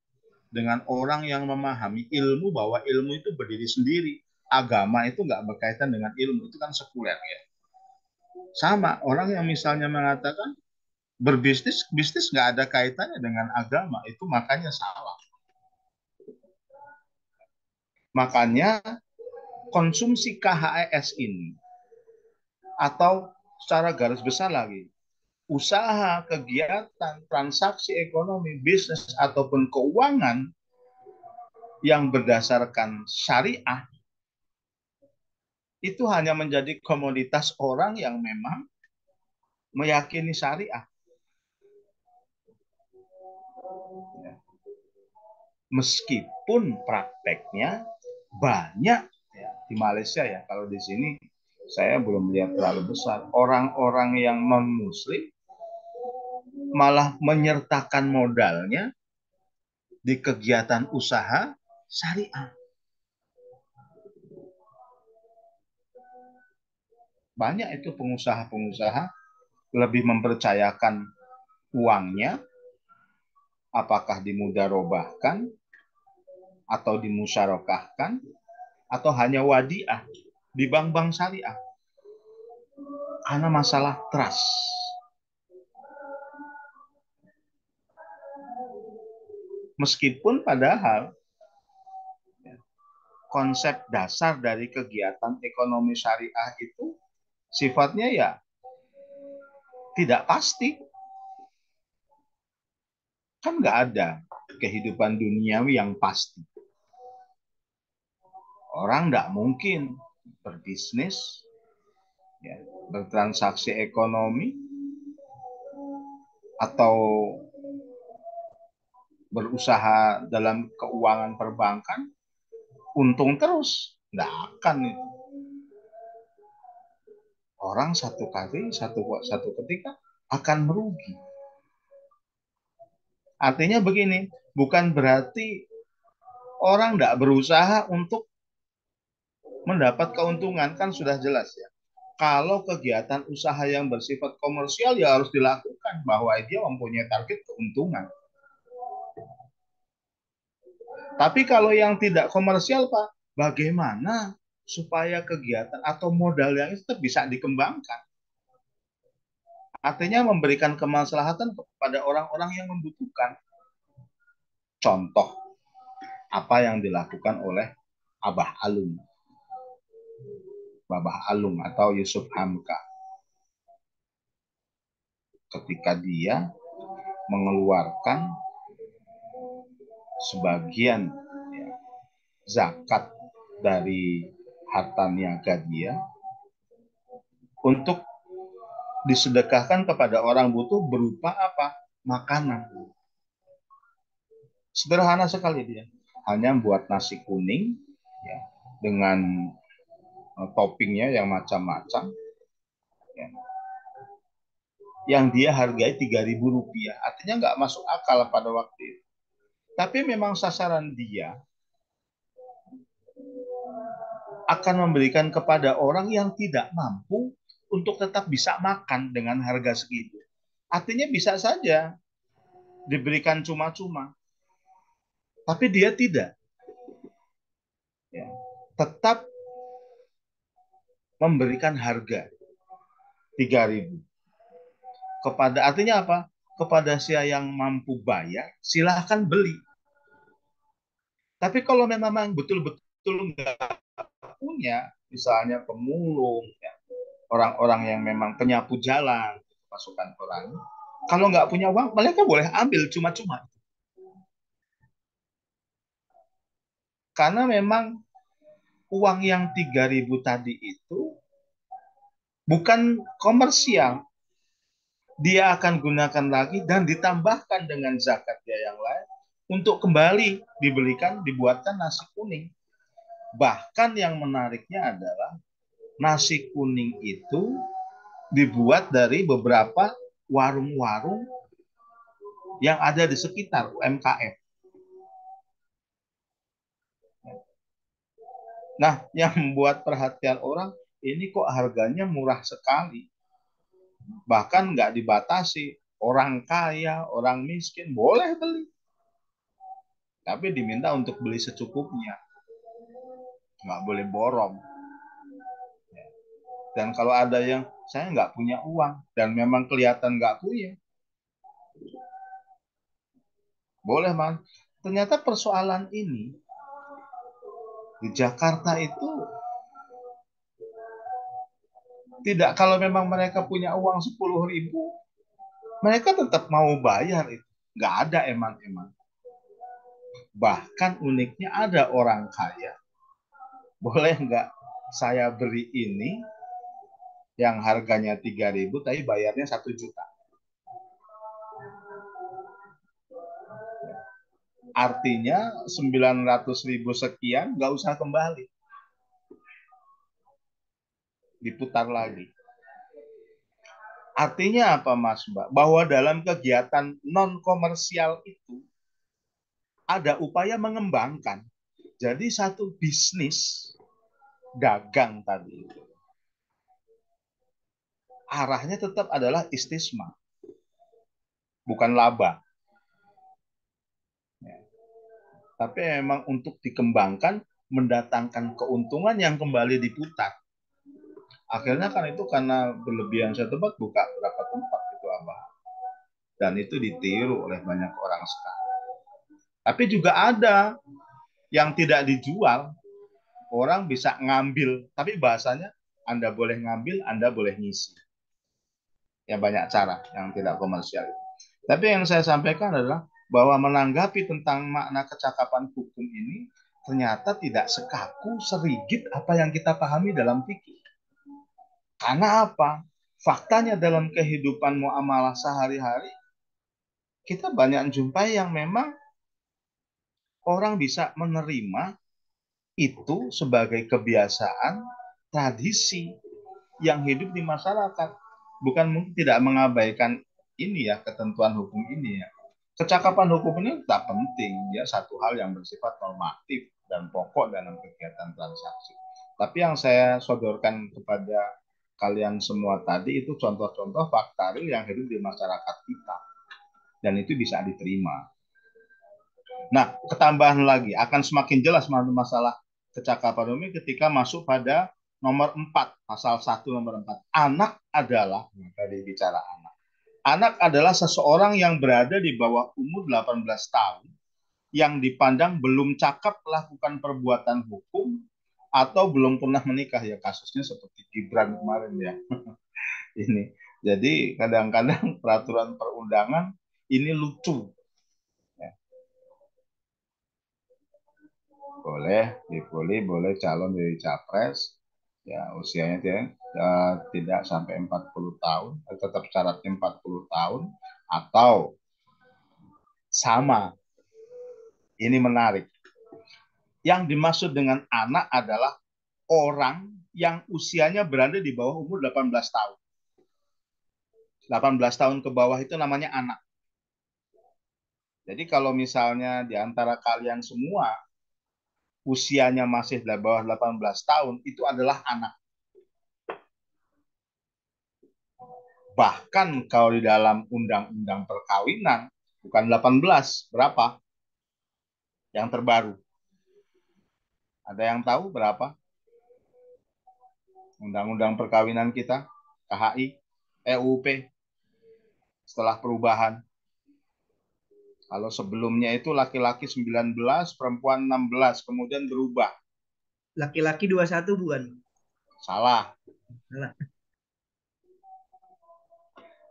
dengan orang yang memahami ilmu bahwa ilmu itu berdiri sendiri. Agama itu nggak berkaitan dengan ilmu, itu kan sekuler ya. Sama, orang yang misalnya mengatakan bisnis nggak ada kaitannya dengan agama, itu makanya salah. Makanya konsumsi KHS ini, atau secara garis besar lagi, usaha, kegiatan, transaksi ekonomi, bisnis, ataupun keuangan yang berdasarkan syariah, itu hanya menjadi komoditas orang yang memang meyakini syariah. Meskipun prakteknya banyak ya, di Malaysia ya, kalau di sini saya belum lihat terlalu besar. Orang-orang yang non-muslim malah menyertakan modalnya di kegiatan usaha syariah. Banyak itu pengusaha-pengusaha lebih mempercayakan uangnya, apakah dimudarobahkan atau dimusyarakahkan atau hanya wadiah di bank-bank syariah. Karena masalah trust. Meskipun padahal konsep dasar dari kegiatan ekonomi syariah itu sifatnya ya tidak pasti. Kan nggak ada kehidupan duniawi yang pasti. Orang nggak mungkin berbisnis, ya, bertransaksi ekonomi, atau berusaha dalam keuangan perbankan, untung terus. Nggak akan itu. Orang satu kali, satu ketika akan merugi. Artinya begini, bukan berarti orang tidak berusaha untuk mendapat keuntungan, kan sudah jelas ya. Kalau kegiatan usaha yang bersifat komersial ya harus dilakukan, bahwa dia mempunyai target keuntungan. Tapi kalau yang tidak komersial, Pak, bagaimana supaya kegiatan atau modal yang itu bisa dikembangkan? Artinya memberikan kemaslahatan kepada orang-orang yang membutuhkan. Contoh apa yang dilakukan oleh Abah Alum, Babah Alum atau Yusuf Hamka, ketika dia mengeluarkan sebagian ya, zakat dari harta niaga dia untuk disedekahkan kepada orang butuh berupa apa? Makanan. Sederhana sekali dia. Hanya buat nasi kuning ya, dengan toppingnya yang macam-macam. Ya, yang dia hargai Rp3.000. Artinya nggak masuk akal pada waktu itu. Tapi memang sasaran dia akan memberikan kepada orang yang tidak mampu untuk tetap bisa makan dengan harga segitu. Artinya bisa saja diberikan cuma-cuma, tapi dia tidak. Ya, tetap memberikan harga 3.000 kepada, artinya apa? Kepada siapa yang mampu bayar, silahkan beli. Tapi kalau memang betul-betul nggak punya, misalnya pemulung, ya, orang-orang yang memang penyapu jalan, pasukan orang, kalau nggak punya uang, mereka boleh ambil cuma-cuma. Karena memang uang yang 3.000 tadi itu bukan komersial. Dia akan gunakan lagi dan ditambahkan dengan zakat dia yang lain untuk kembali dibelikan, dibuatkan nasi kuning. Bahkan yang menariknya adalah nasi kuning itu dibuat dari beberapa warung-warung yang ada di sekitar UMKM. Nah, yang membuat perhatian orang, ini kok harganya murah sekali. Bahkan nggak dibatasi. Orang kaya, orang miskin, boleh beli. Tapi diminta untuk beli secukupnya. Nggak boleh borong. Dan kalau ada yang, saya nggak punya uang, dan memang kelihatan nggak punya, boleh, Man. Ternyata persoalan ini di Jakarta itu tidak, kalau memang mereka punya uang 10.000, mereka tetap mau bayar itu. Nggak ada emang-emang. Bahkan uniknya ada orang kaya. Boleh nggak saya beri ini yang harganya 3.000 tapi bayarnya 1 juta. Artinya 900.000 sekian nggak usah kembali. Diputar lagi. Artinya apa Mas Mbak? Bahwa dalam kegiatan non komersial itu ada upaya mengembangkan. Jadi satu bisnis dagang tadi itu arahnya tetap adalah istismar, bukan laba. Ya. Tapi memang untuk dikembangkan, mendatangkan keuntungan yang kembali diputar. Akhirnya kan itu karena berlebihan saya tebak buka berapa tempat itu Abah. Dan itu ditiru oleh banyak orang sekarang. Tapi juga ada yang tidak dijual, orang bisa ngambil, tapi bahasanya Anda boleh ngambil, Anda boleh ngisi. Ya banyak cara yang tidak komersial. Tapi yang saya sampaikan adalah bahwa menanggapi tentang makna kecakapan hukum ini ternyata tidak sekaku, serigit apa yang kita pahami dalam fikih. Karena apa? Faktanya dalam kehidupan muamalah sehari-hari, kita banyak jumpai yang memang orang bisa menerima itu sebagai kebiasaan, tradisi yang hidup di masyarakat. Bukan mungkin tidak mengabaikan ini ya, ketentuan hukum ini ya. Kecakapan hukum ini tak penting, ya satu hal yang bersifat normatif dan pokok dalam kegiatan transaksi. Tapi yang saya sodorkan kepada kalian semua tadi itu contoh-contoh fakta real yang hidup di masyarakat kita. Dan itu bisa diterima. Nah, ketambahan lagi akan semakin jelas masalah kecakapan umum ketika masuk pada nomor 4, pasal 1 nomor 4. Anak adalah, tadi bicara anak. Anak adalah seseorang yang berada di bawah umur 18 tahun yang dipandang belum cakap melakukan perbuatan hukum atau belum pernah menikah ya, kasusnya seperti Gibran kemarin ya. Ini. Jadi kadang-kadang peraturan perundangan ini lucu. Ya. Boleh calon jadi capres, ya usianya tidak sampai 40 tahun, tetap syaratnya 40 tahun, atau sama. Ini menarik. Yang dimaksud dengan anak adalah orang yang usianya berada di bawah umur 18 tahun. 18 tahun ke bawah itu namanya anak. Jadi kalau misalnya di antara kalian semua usianya masih di bawah 18 tahun, itu adalah anak. Bahkan kalau di dalam undang-undang perkawinan, bukan 18, berapa? Yang terbaru. Ada yang tahu berapa? Undang-undang perkawinan kita, KHI, EUP, setelah perubahan. Kalau sebelumnya itu laki-laki 19, perempuan 16, kemudian berubah. Laki-laki 21 bukan? Salah. Salah.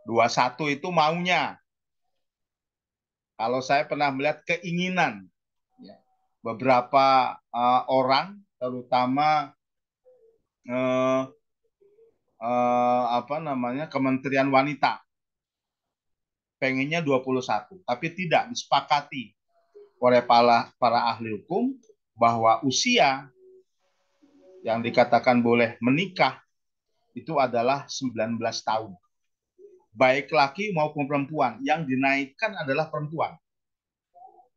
21 itu maunya. Kalau saya pernah melihat keinginan ya, beberapa orang, terutama Kementerian Wanita, pengennya 21, tapi tidak disepakati oleh para ahli hukum bahwa usia yang dikatakan boleh menikah itu adalah 19 tahun. Baik laki maupun perempuan, yang dinaikkan adalah perempuan.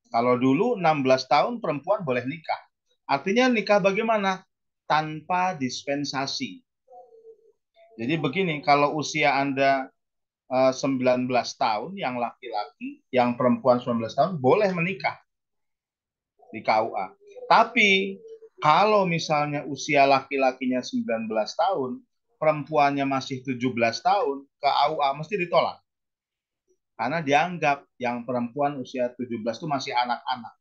Kalau dulu 16 tahun perempuan boleh nikah. Artinya nikah bagaimana? Tanpa dispensasi. Jadi begini, kalau usia Anda 19 tahun, yang laki-laki, yang perempuan 19 tahun, boleh menikah di KUA. Tapi kalau misalnya usia laki-lakinya 19 tahun, perempuannya masih 17 tahun, ke KUA mesti ditolak. Karena dianggap yang perempuan usia 17 itu masih anak-anak.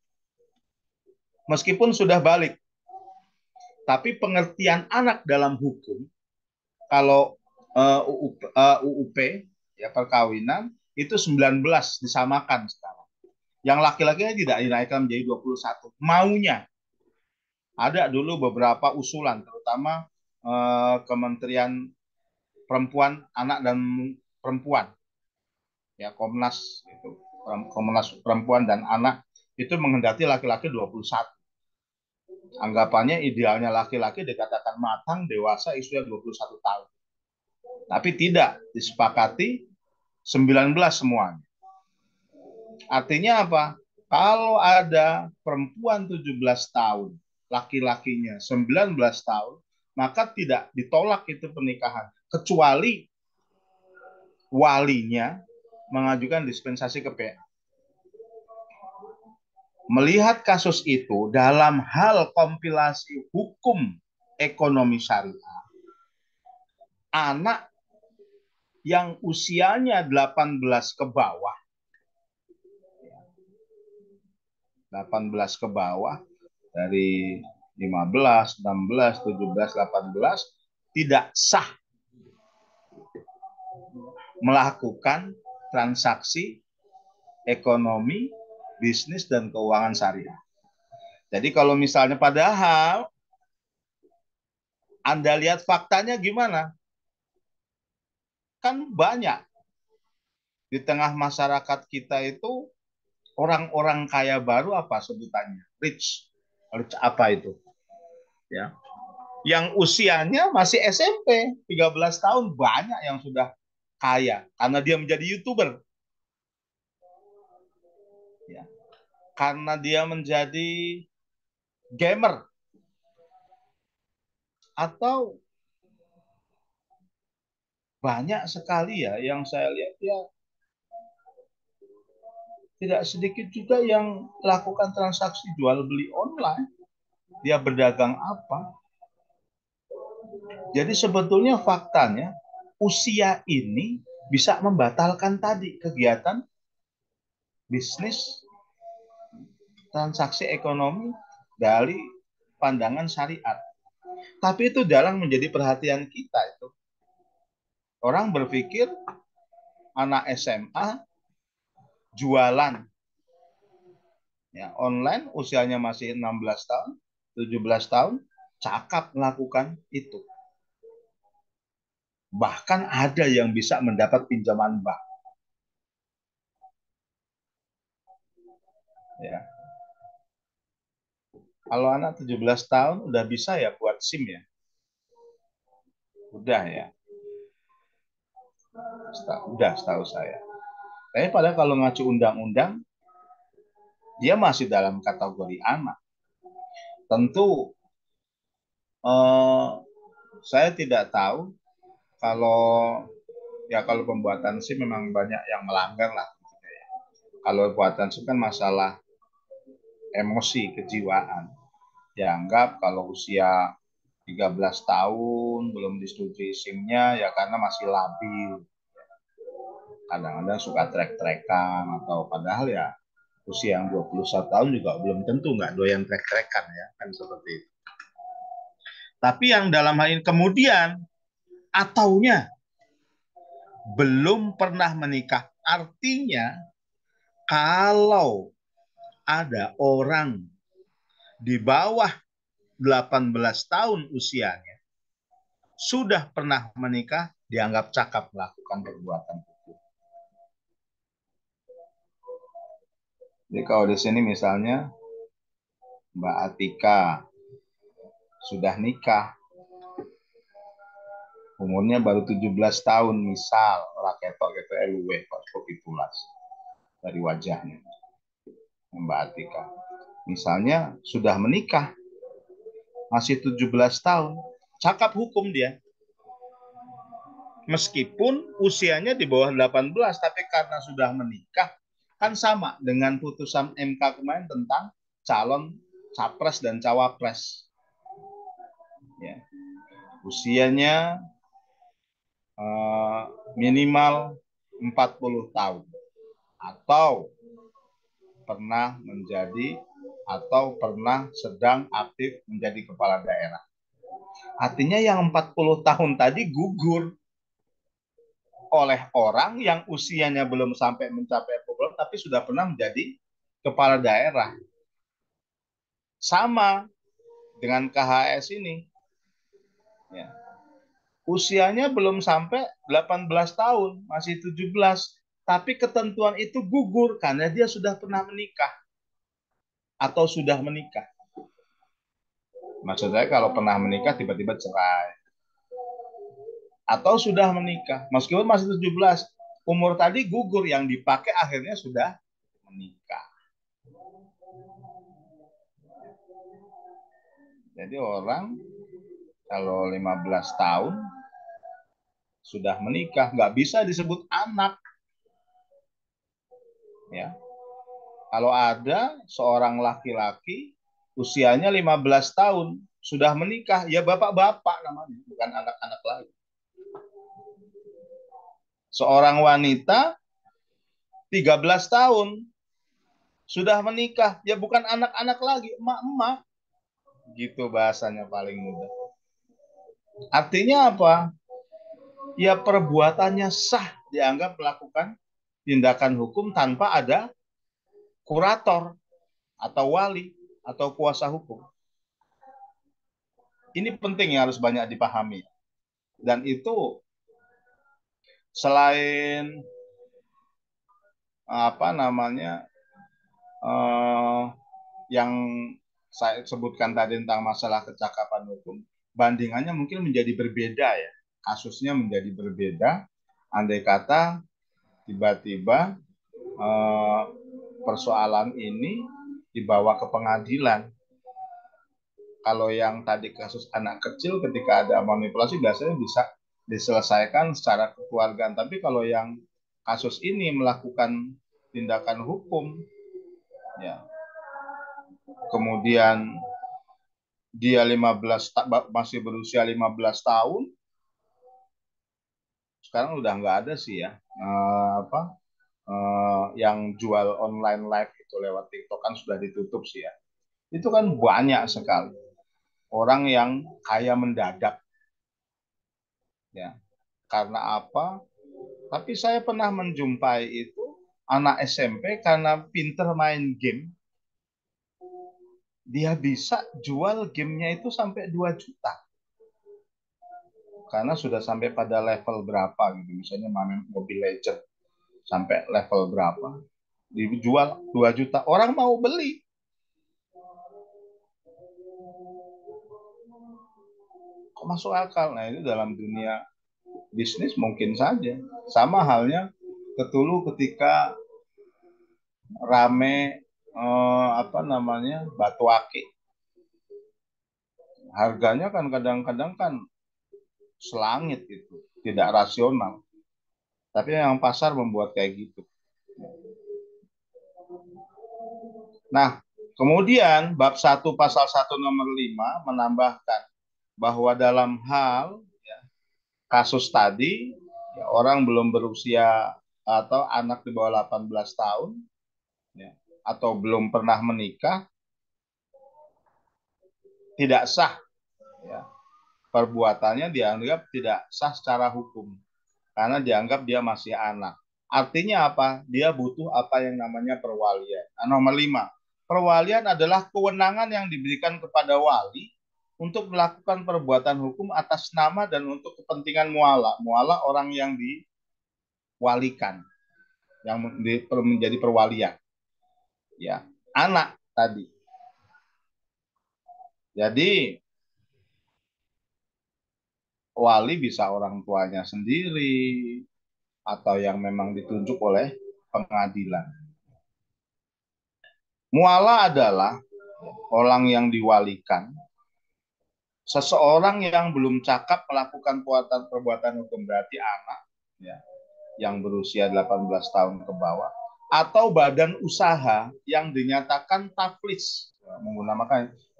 Meskipun sudah balik. Tapi pengertian anak dalam hukum, kalau UUP, ya perkawinan, itu 19 disamakan sekarang. Yang laki-lakinya tidak dinaikkan menjadi 21. Maunya. Ada dulu beberapa usulan, terutama Kementerian Perempuan, Anak dan Perempuan, ya Komnas itu, Komnas Perempuan dan Anak itu menghendaki laki-laki 21. Anggapannya idealnya laki-laki dikatakan matang, dewasa, usia 21 tahun. Tapi tidak, disepakati 19 semuanya. Artinya apa? Kalau ada perempuan 17 tahun, laki-lakinya 19 tahun, maka tidak ditolak itu pernikahan. Kecuali walinya mengajukan dispensasi ke PA. Melihat kasus itu dalam hal kompilasi hukum ekonomi syariah, anak yang usianya 18 ke bawah, 18 ke bawah dari 15, 16, 17, 18 tidak sah melakukan transaksi ekonomi, bisnis, dan keuangan syariah. Jadi kalau misalnya padahal Anda lihat faktanya gimana? Kan banyak di tengah masyarakat kita itu orang-orang kaya baru apa sebutannya? Rich. Rich apa itu? Ya. Yang usianya masih SMP, 13 tahun banyak yang sudah kaya karena dia menjadi YouTuber. Ya. Karena dia menjadi gamer atau banyak sekali ya yang saya lihat ya tidak sedikit juga yang lakukan transaksi jual beli online. Dia berdagang apa? Jadi sebetulnya faktanya usia ini bisa membatalkan tadi kegiatan bisnis transaksi ekonomi dari pandangan syariat. Tapi itu jarang menjadi perhatian kita itu. Orang berpikir anak SMA jualan ya online usianya masih 16 tahun, 17 tahun, cakap melakukan itu. Bahkan ada yang bisa mendapat pinjaman bank. Ya. Kalau anak 17 tahun udah bisa ya buat SIM ya. Udah ya. Udah setahu saya. Tapi padahal kalau ngacu undang-undang, dia masih dalam kategori anak. Tentu saya tidak tahu kalau pembuatan SIM memang banyak yang melanggar lah. Kalau pembuatan SIM kan masalah emosi, kejiwaan. Dianggap kalau usia 13 tahun belum disetujui SIM-nya ya karena masih labil. Kadang-kadang suka trek-trekan atau padahal ya usia yang 21 tahun juga belum tentu nggak doyan trek-trekan ya kan seperti itu. Tapi yang dalam hal ini kemudian ataunya belum pernah menikah artinya kalau ada orang di bawah 18 tahun usianya sudah pernah menikah dianggap cakap melakukan perbuatan hukum. Jadi kalau di sini misalnya Mbak Atika sudah nikah, umurnya baru 17 tahun, misal raketok gitu eluwe kok itulas dari wajahnya Mbak Atika. Misalnya sudah menikah, masih 17 tahun, cakap hukum dia. Meskipun usianya di bawah 18, tapi karena sudah menikah, kan sama dengan putusan MK kemarin tentang calon capres dan cawapres. Ya. Usianya minimal 40 tahun atau pernah menjadi atau pernah sedang aktif menjadi kepala daerah. Artinya yang 40 tahun tadi gugur oleh orang yang usianya belum sampai mencapai 40 tapi sudah pernah menjadi kepala daerah. Sama dengan KHS ini. Ya. Usianya belum sampai 18 tahun, masih 17. Tapi ketentuan itu gugur karena dia sudah pernah menikah. atau sudah menikah. Maksud saya kalau pernah menikah tiba-tiba cerai. Atau sudah menikah. Meskipun masih 17. Umur tadi gugur, yang dipakai akhirnya sudah menikah. Jadi orang kalau 15 tahun sudah menikah, nggak bisa disebut anak. Ya. Kalau ada seorang laki-laki usianya 15 tahun sudah menikah, ya bapak-bapak namanya, bukan anak-anak lagi. Seorang wanita 13 tahun sudah menikah, ya bukan anak-anak lagi, emak-emak. Gitu bahasanya paling mudah. Artinya apa? Ya perbuatannya sah, dianggap melakukan tindakan hukum tanpa ada kurator atau wali atau kuasa hukum. Ini penting yang harus banyak dipahami. Dan itu selain apa namanya yang saya sebutkan tadi tentang masalah kecakapan hukum, bandingannya mungkin menjadi berbeda ya. Kasusnya menjadi berbeda. Andai kata tiba-tiba persoalan ini dibawa ke pengadilan. Kalau yang tadi kasus anak kecil ketika ada manipulasi biasanya bisa diselesaikan secara kekeluargaan. Tapi kalau yang kasus ini melakukan tindakan hukum, ya, kemudian dia masih berusia 15 tahun, sekarang udah nggak ada sih ya yang jual online live itu lewat TikTok kan sudah ditutup sih ya. Itu kan banyak sekali orang yang kaya mendadak, ya. Karena apa? Tapi saya pernah menjumpai itu anak SMP karena pinter main game, dia bisa jual gamenya itu sampai 2 juta. Karena sudah sampai pada level berapa gitu. Misalnya main Mobile Legends sampai level berapa, dijual 2 juta. Orang mau beli. Kok masuk akal? Nah, itu dalam dunia bisnis mungkin saja. Sama halnya Ketulu ketika rame batu akik. Harganya kan kadang-kadang kan selangit itu, tidak rasional. Tapi yang pasar membuat kayak gitu. Nah, kemudian bab 1 pasal 1 nomor 5 menambahkan bahwa dalam hal ya, kasus tadi ya, orang belum berusia atau anak di bawah 18 tahun ya, atau belum pernah menikah tidak sah ya, perbuatannya dianggap tidak sah secara hukum karena dianggap dia masih anak. Artinya apa? Dia butuh apa yang namanya perwalian. Nah, nomor 5, perwalian adalah kewenangan yang diberikan kepada wali untuk melakukan perbuatan hukum atas nama dan untuk kepentingan muala. Muala orang yang diwalikan, yang menjadi perwalian. Ya, anak tadi. Jadi wali bisa orang tuanya sendiri atau yang memang ditunjuk oleh pengadilan. Muala adalah orang yang diwalikan, seseorang yang belum cakap melakukan perbuatan hukum, berarti anak ya, yang berusia 18 tahun ke bawah, atau badan usaha yang dinyatakan taflis,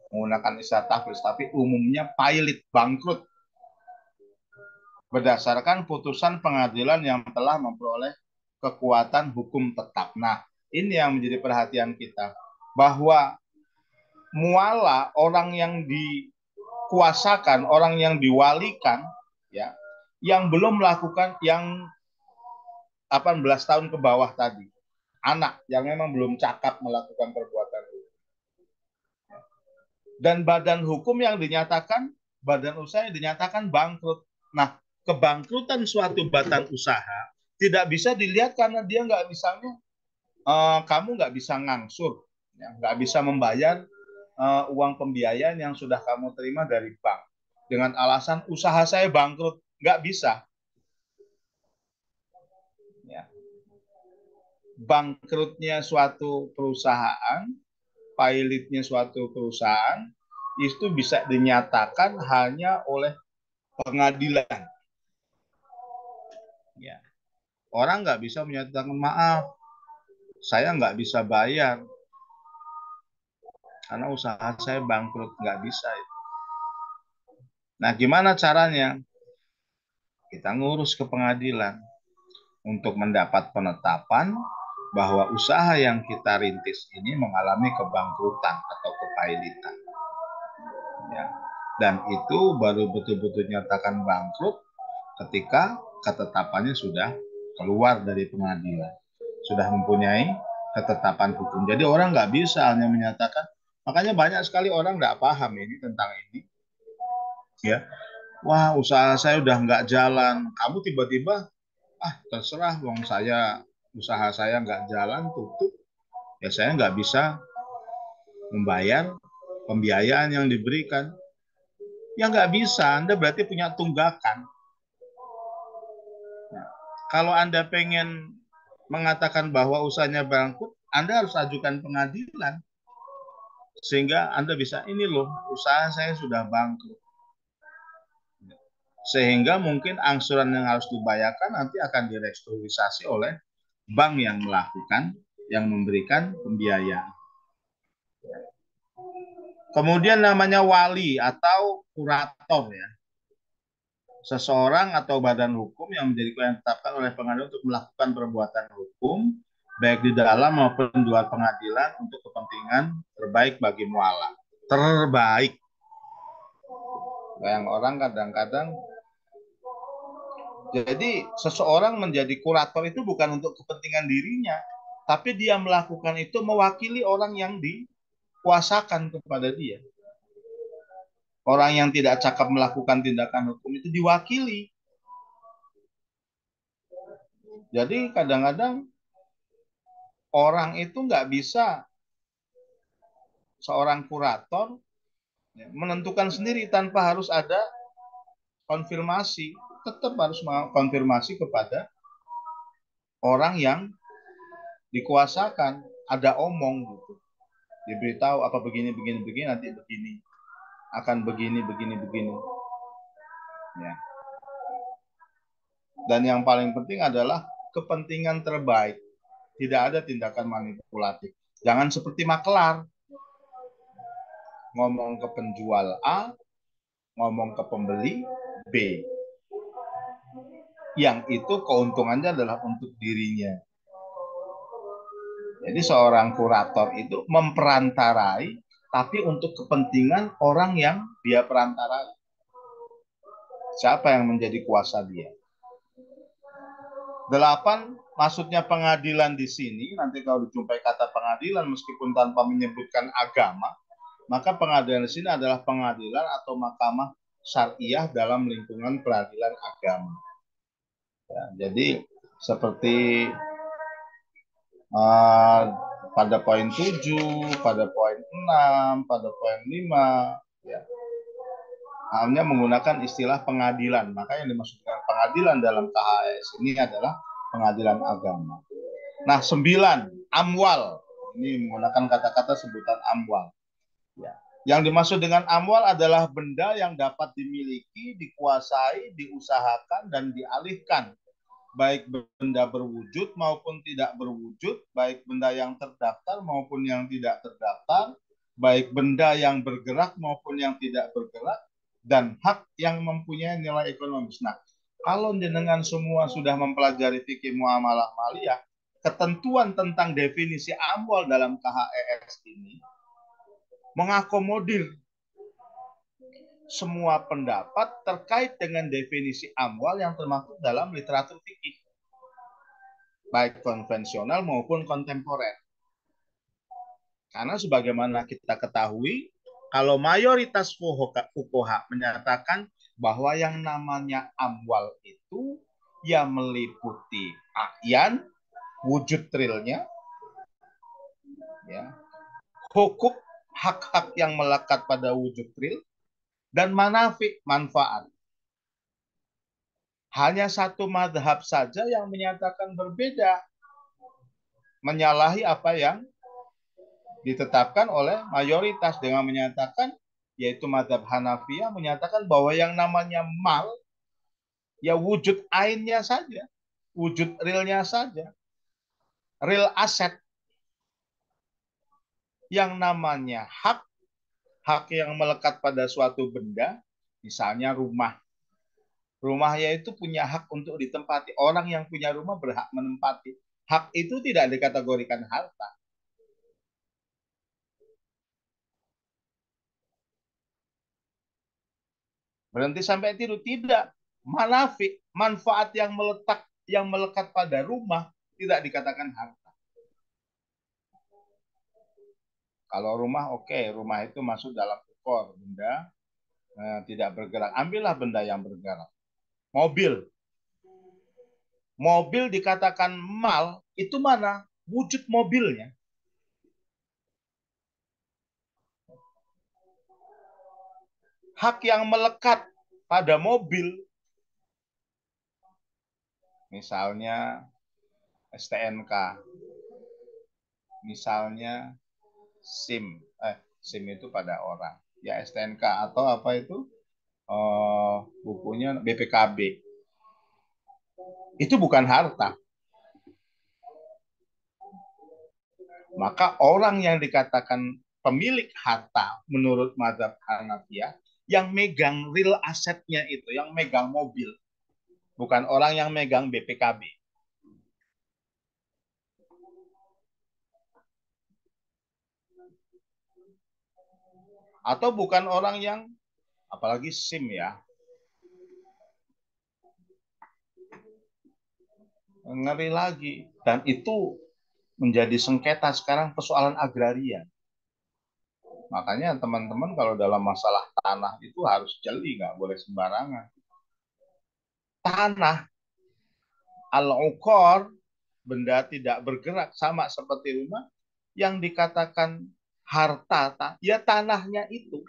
menggunakan istilah taflis, tapi umumnya pailit, bangkrut, berdasarkan putusan pengadilan yang telah memperoleh kekuatan hukum tetap. Nah, ini yang menjadi perhatian kita, bahwa muala, orang yang dikuasakan, orang yang diwalikan, ya, yang belum melakukan, yang 18 tahun ke bawah tadi, anak yang memang belum cakap melakukan perbuatan itu. Dan badan hukum yang dinyatakan, badan usaha yang dinyatakan bangkrut. Nah, kebangkrutan suatu badan usaha tidak bisa dilihat karena dia nggak, misalnya kamu nggak bisa ngangsur, Ya, nggak bisa membayar uang pembiayaan yang sudah kamu terima dari bank dengan alasan usaha saya bangkrut. Nggak bisa. Ya. Bangkrutnya suatu perusahaan, pilotnya suatu perusahaan, itu bisa dinyatakan hanya oleh pengadilan. Ya. Orang nggak bisa menyatakan maaf, saya nggak bisa bayar karena usaha saya bangkrut, nggak bisa. Nah, gimana caranya? Kita ngurus ke pengadilan untuk mendapat penetapan bahwa usaha yang kita rintis ini mengalami kebangkrutan atau kepailitan. Ya. Dan itu baru betul-betul nyatakan bangkrut ketika ketetapannya sudah keluar dari pengadilan, sudah mempunyai ketetapan hukum. Jadi orang nggak bisa hanya menyatakan, makanya banyak sekali orang nggak paham ini tentang ini. Ya, wah usaha saya udah nggak jalan, kamu tiba-tiba, terserah, wong saya usaha saya nggak jalan, tutup, ya saya nggak bisa membayar pembiayaan yang diberikan. Ya nggak bisa, Anda berarti punya tunggakan. Nah, kalau Anda pengen mengatakan bahwa usahanya bangkrut, Anda harus ajukan pengadilan. Sehingga Anda bisa, ini loh, usaha saya sudah bangkrut. Sehingga mungkin angsuran yang harus dibayarkan nanti akan direstrukturisasi oleh bank yang melakukan, yang memberikan pembiayaan. Kemudian namanya wali atau kurator ya. Seseorang atau badan hukum yang menjadi yang ditetapkan oleh pengadilan untuk melakukan perbuatan hukum baik di dalam maupun di luar pengadilan untuk kepentingan terbaik bagi mualaf. Terbaik. Yang orang kadang-kadang jadi seseorang menjadi kurator itu bukan untuk kepentingan dirinya, tapi dia melakukan itu mewakili orang yang dikuasakan kepada dia. Orang yang tidak cakap melakukan tindakan hukum itu diwakili. Jadi kadang-kadang orang itu nggak bisa seorang kurator menentukan sendiri tanpa harus ada konfirmasi. Tetap harus konfirmasi kepada orang yang dikuasakan. Ada omong gitu. Diberitahu apa begini, begini, begini, nanti begini. Akan begini, begini, begini. Ya. Dan yang paling penting adalah kepentingan terbaik. Tidak ada tindakan manipulatif. Jangan seperti makelar. Ngomong ke penjual A, ngomong ke pembeli B. Yang itu keuntungannya adalah untuk dirinya. Jadi seorang kurator itu memperantarai, tapi untuk kepentingan orang yang dia perantarai. Siapa yang menjadi kuasa dia? 8, maksudnya pengadilan di sini, nanti kalau dijumpai kata pengadilan meskipun tanpa menyebutkan agama, maka pengadilan di sini adalah pengadilan atau mahkamah syariah dalam lingkungan peradilan agama. Ya, jadi seperti pada poin 7, pada poin 6, pada poin 5, ya, hanya menggunakan istilah pengadilan. Maka yang dimaksud dengan pengadilan dalam KHS ini adalah pengadilan agama. Nah, 9, amwal. Ini menggunakan kata-kata sebutan amwal. Ya. Yang dimaksud dengan amwal adalah benda yang dapat dimiliki, dikuasai, diusahakan, dan dialihkan. Baik benda berwujud maupun tidak berwujud, baik benda yang terdaftar maupun yang tidak terdaftar, baik benda yang bergerak maupun yang tidak bergerak, dan hak yang mempunyai nilai ekonomis. Nah, kalau jenengan semua sudah mempelajari fikih muamalah maliyah, ketentuan tentang definisi amwal dalam KHES ini mengakomodir semua pendapat terkait dengan definisi amwal yang termaktub dalam literatur fikih, baik konvensional maupun kontemporer. Karena sebagaimana kita ketahui, kalau mayoritas fuqaha menyatakan bahwa yang namanya amwal itu ya meliputi a'yan, wujud realnya, ya, Hukuk, hak-hak yang melekat pada wujud real, dan manafi, manfaat. Hanya satu madhab saja yang menyatakan berbeda, menyalahi apa yang ditetapkan oleh mayoritas dengan menyatakan, yaitu madhab Hanafiyah, menyatakan bahwa yang namanya mal, ya wujud ainnya saja, wujud realnya saja, real aset. Yang namanya hak, hak yang melekat pada suatu benda, misalnya rumah. Rumahnya itu punya hak untuk ditempati. Orang yang punya rumah berhak menempati. Hak itu tidak dikategorikan harta. Berhenti sampai tidur, tidak. Manafik, manfaat yang melekat pada rumah tidak dikatakan harta. Kalau rumah, oke, rumah itu masuk dalam ekor benda tidak bergerak. Ambillah benda yang bergerak. Mobil. Mobil dikatakan mal, itu mana? Wujud mobilnya. Hak yang melekat pada mobil, misalnya STNK, misalnya SIM, SIM itu pada orang, ya STNK atau apa itu bukunya BPKB, itu bukan harta. Maka orang yang dikatakan pemilik harta menurut mazhab Hanafiyah, yang megang real asetnya itu, yang megang mobil, bukan orang yang megang BPKB. Atau bukan orang yang, apalagi SIM ya, ngeri lagi. Dan itu menjadi sengketa sekarang, persoalan agraria. Makanya teman-teman kalau dalam masalah tanah itu harus jeli, nggak boleh sembarangan. Tanah, al-uqar, benda tidak bergerak, sama seperti rumah, yang dikatakan harta, ya tanahnya itu.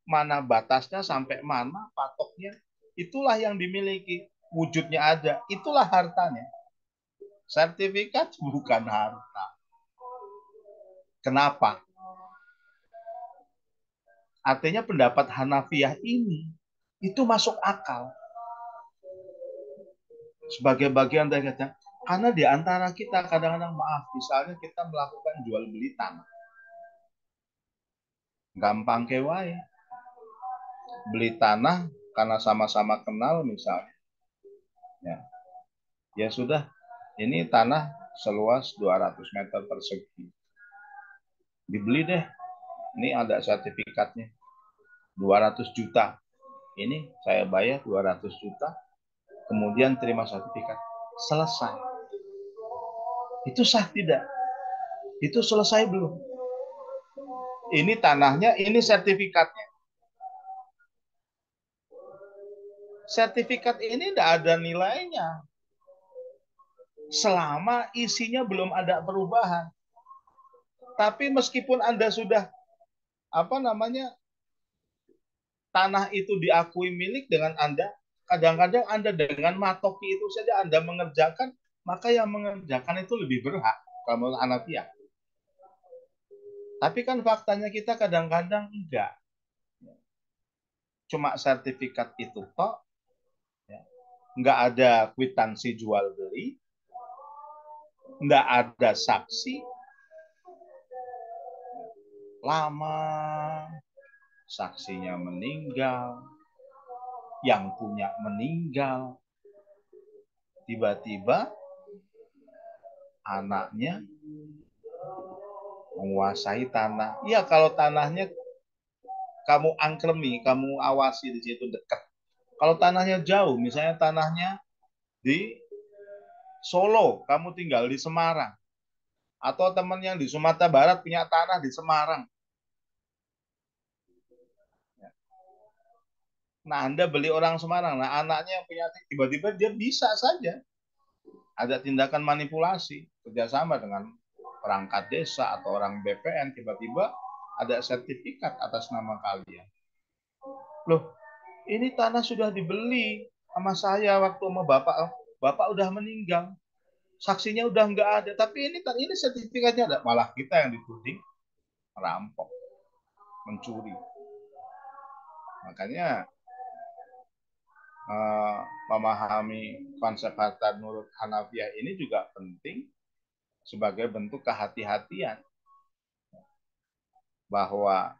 Mana batasnya, sampai mana patoknya, itulah yang dimiliki. Wujudnya ada, itulah hartanya. Sertifikat bukan harta. Kenapa? Artinya pendapat Hanafiyah ini itu masuk akal. Sebagai bagian dari kata, karena di antara kita kadang-kadang, maaf, misalnya kita melakukan jual beli tanah. Gampang kewae. Beli tanah karena sama-sama kenal misalnya. Ya sudah, ini tanah seluas 200 meter persegi. Dibeli deh. Ini ada sertifikatnya. 200 juta. Ini saya bayar 200 juta. Kemudian terima sertifikat. Selesai. Itu sah tidak? Itu selesai belum? Ini tanahnya, ini sertifikatnya. Sertifikat ini tidak ada nilainya selama isinya belum ada perubahan. Tapi meskipun Anda sudah tanah itu diakui milik dengan Anda, kadang-kadang Anda dengan matoki itu saja Anda mengerjakan, maka yang mengerjakan itu lebih berhak kalau Hanafiyah. Tapi kan faktanya kita kadang-kadang enggak. Cuma sertifikat itu toh, enggak ada kwitansi jual beli, enggak ada saksi, lama, saksinya meninggal, yang punya meninggal, tiba-tiba anaknya menguasai tanah. Ya kalau tanahnya kamu angkremi, kamu awasi di situ dekat. Kalau tanahnya jauh, misalnya tanahnya di Solo, kamu tinggal di Semarang. Atau teman yang di Sumatera Barat punya tanah di Semarang. Nah, Anda beli orang Semarang, nah anaknya yang punya, tiba-tiba dia bisa saja ada tindakan manipulasi, kerjasama dengan perangkat desa atau orang BPN, tiba-tiba ada sertifikat atas nama kalian. Loh, ini tanah sudah dibeli sama saya waktu sama bapak. Bapak udah meninggal. Saksinya udah nggak ada. Tapi ini sertifikatnya ada. Malah kita yang dituding merampok, mencuri. Makanya memahami konsep harta nurut Hanafiyah ini juga penting sebagai bentuk kehati-hatian bahwa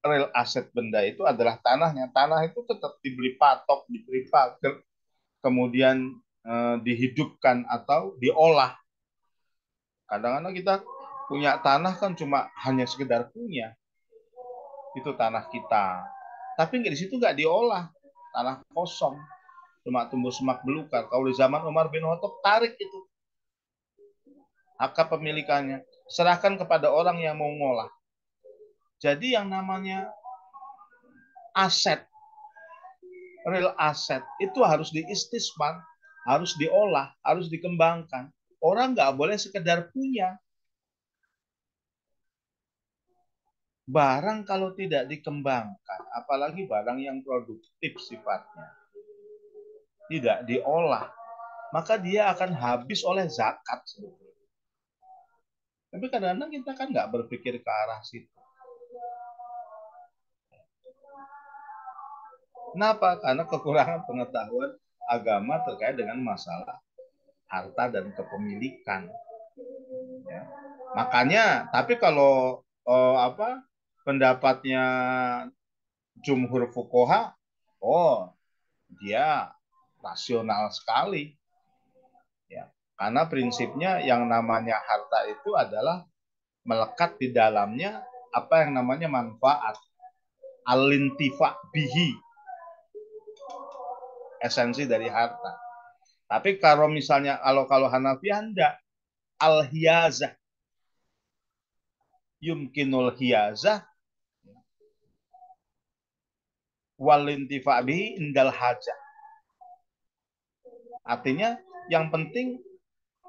real aset benda itu adalah tanahnya. Tanah itu tetap dibeli patok, dibeli pagar, kemudian dihidupkan atau diolah. Kadang-kadang kita punya tanah kan cuma hanya sekedar punya. Itu tanah kita. Tapi di situ nggak diolah. Tanah kosong. Cuma tumbuh semak belukar. Kalau di zaman Umar bin Khattab tarik itu. Hak kepemilikannya. Serahkan kepada orang yang mau ngolah. Jadi yang namanya aset, real aset, itu harus diistismar, harus diolah, harus dikembangkan. Orang nggak boleh sekedar punya. Barang kalau tidak dikembangkan, apalagi barang yang produktif sifatnya, tidak diolah, maka dia akan habis oleh zakat sebetulnya. Tapi kadang-kadang kita kan nggak berpikir ke arah situ. Kenapa? Karena kekurangan pengetahuan agama terkait dengan masalah harta dan kepemilikan. Ya. Makanya, tapi kalau pendapatnya jumhur fuqaha, dia rasional sekali, ya. Karena prinsipnya yang namanya harta itu adalah melekat di dalamnya apa yang namanya manfaat, alintifa bihi, esensi dari harta. Tapi kalau misalnya kalau Hanafiyah enggak, al-hiyazah, yumkinul hiyazah walintifa bihi indal hajah. Artinya yang penting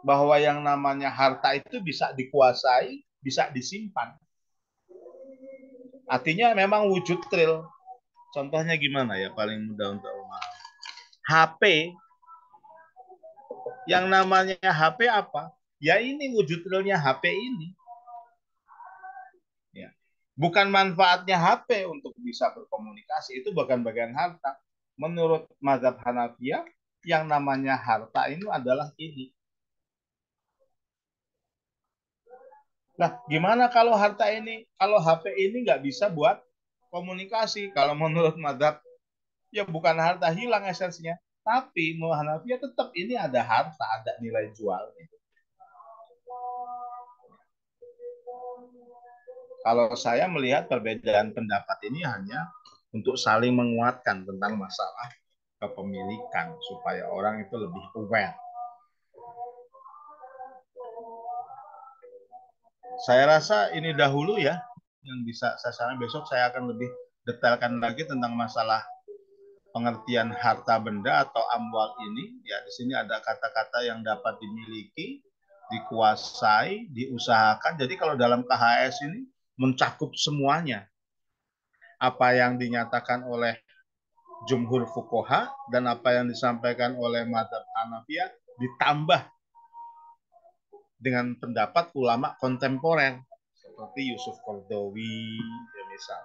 bahwa yang namanya harta itu bisa dikuasai, bisa disimpan. Artinya memang wujud real. Contohnya gimana ya paling mudah untuk memahami? HP, yang namanya HP apa? Ya ini wujud realnya HP ini. Ya. Bukan manfaatnya HP untuk bisa berkomunikasi, itu bukan bagian harta. Menurut mazhab Hanafiyah, yang namanya harta ini adalah ini. Nah, gimana kalau harta ini, kalau HP ini nggak bisa buat komunikasi? Kalau menurut mazhab, ya bukan harta, hilang esensinya. Tapi menurut Hanafiyah tetap ini ada harta, ada nilai jualnya. Kalau saya melihat perbedaan pendapat ini hanya untuk saling menguatkan tentang masalah kepemilikan, supaya orang itu lebih aware. Saya rasa ini dahulu ya, yang bisa saya sarankan. Besok saya akan lebih detailkan lagi tentang masalah pengertian harta benda atau amwal ini. Ya, di sini ada kata-kata yang dapat dimiliki, dikuasai, diusahakan. Jadi kalau dalam KHS ini mencakup semuanya. Apa yang dinyatakan oleh jumhur fuqaha dan apa yang disampaikan oleh mazhab Hanafiyah ditambah dengan pendapat ulama kontemporer seperti Yusuf Qardawi, ya misal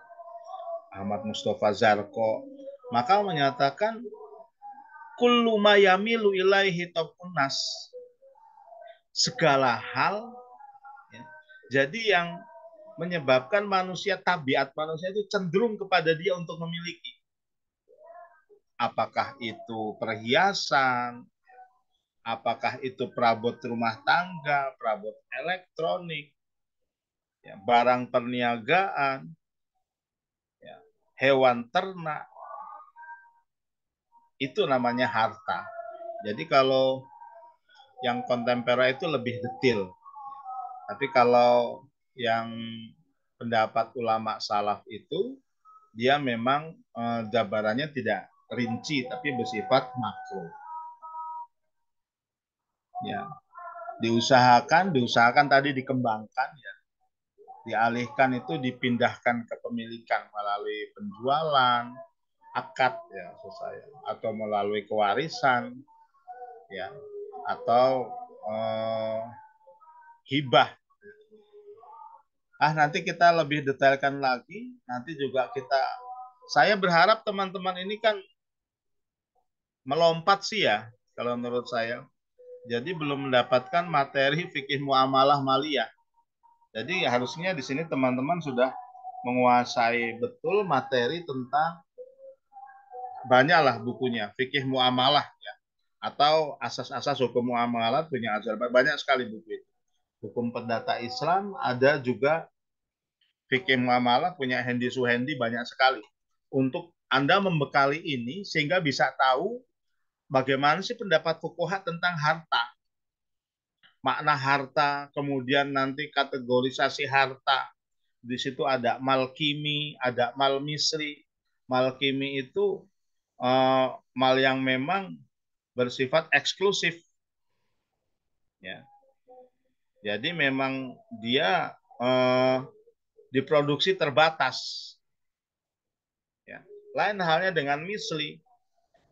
Ahmad Mustafa Zarko, maka menyatakan kullu ma yamilu ilaihi tabunas, segala hal ya, jadi yang menyebabkan manusia, tabiat manusia itu cenderung kepada dia untuk memiliki, apakah itu perhiasan, apakah itu perabot rumah tangga, perabot elektronik, ya, barang perniagaan, ya, hewan ternak, itu namanya harta. Jadi kalau yang kontemporer itu lebih detail. Tapi kalau yang pendapat ulama salaf itu, dia memang gambarannya tidak rinci, tapi bersifat makro. Ya, diusahakan tadi dikembangkan ya. dialihkan itu dipindahkan ke pemilikan melalui penjualan, akad ya maksud saya, atau melalui kewarisan ya, atau hibah. Nanti kita lebih detailkan lagi, nanti juga saya berharap teman-teman ini kan melompat sih ya, kalau menurut saya. Jadi belum mendapatkan materi fikih muamalah maliyah. Jadi harusnya di sini teman-teman sudah menguasai betul materi tentang banyaklah bukunya, fikih muamalah ya, atau asas-asas hukum muamalah punya Azerbaijan, banyak sekali buku itu. Hukum perdata Islam ada juga, fikih muamalah punya Hendi Suhendi banyak sekali. Untuk Anda membekali ini sehingga bisa tahu bagaimana sih pendapat fuqaha tentang harta. Makna harta, kemudian nanti kategorisasi harta. Di situ ada mal kimi, ada mal misri. Mal kimi itu mal yang memang bersifat eksklusif. Ya. Jadi memang dia diproduksi terbatas. Ya. Lain halnya dengan misli.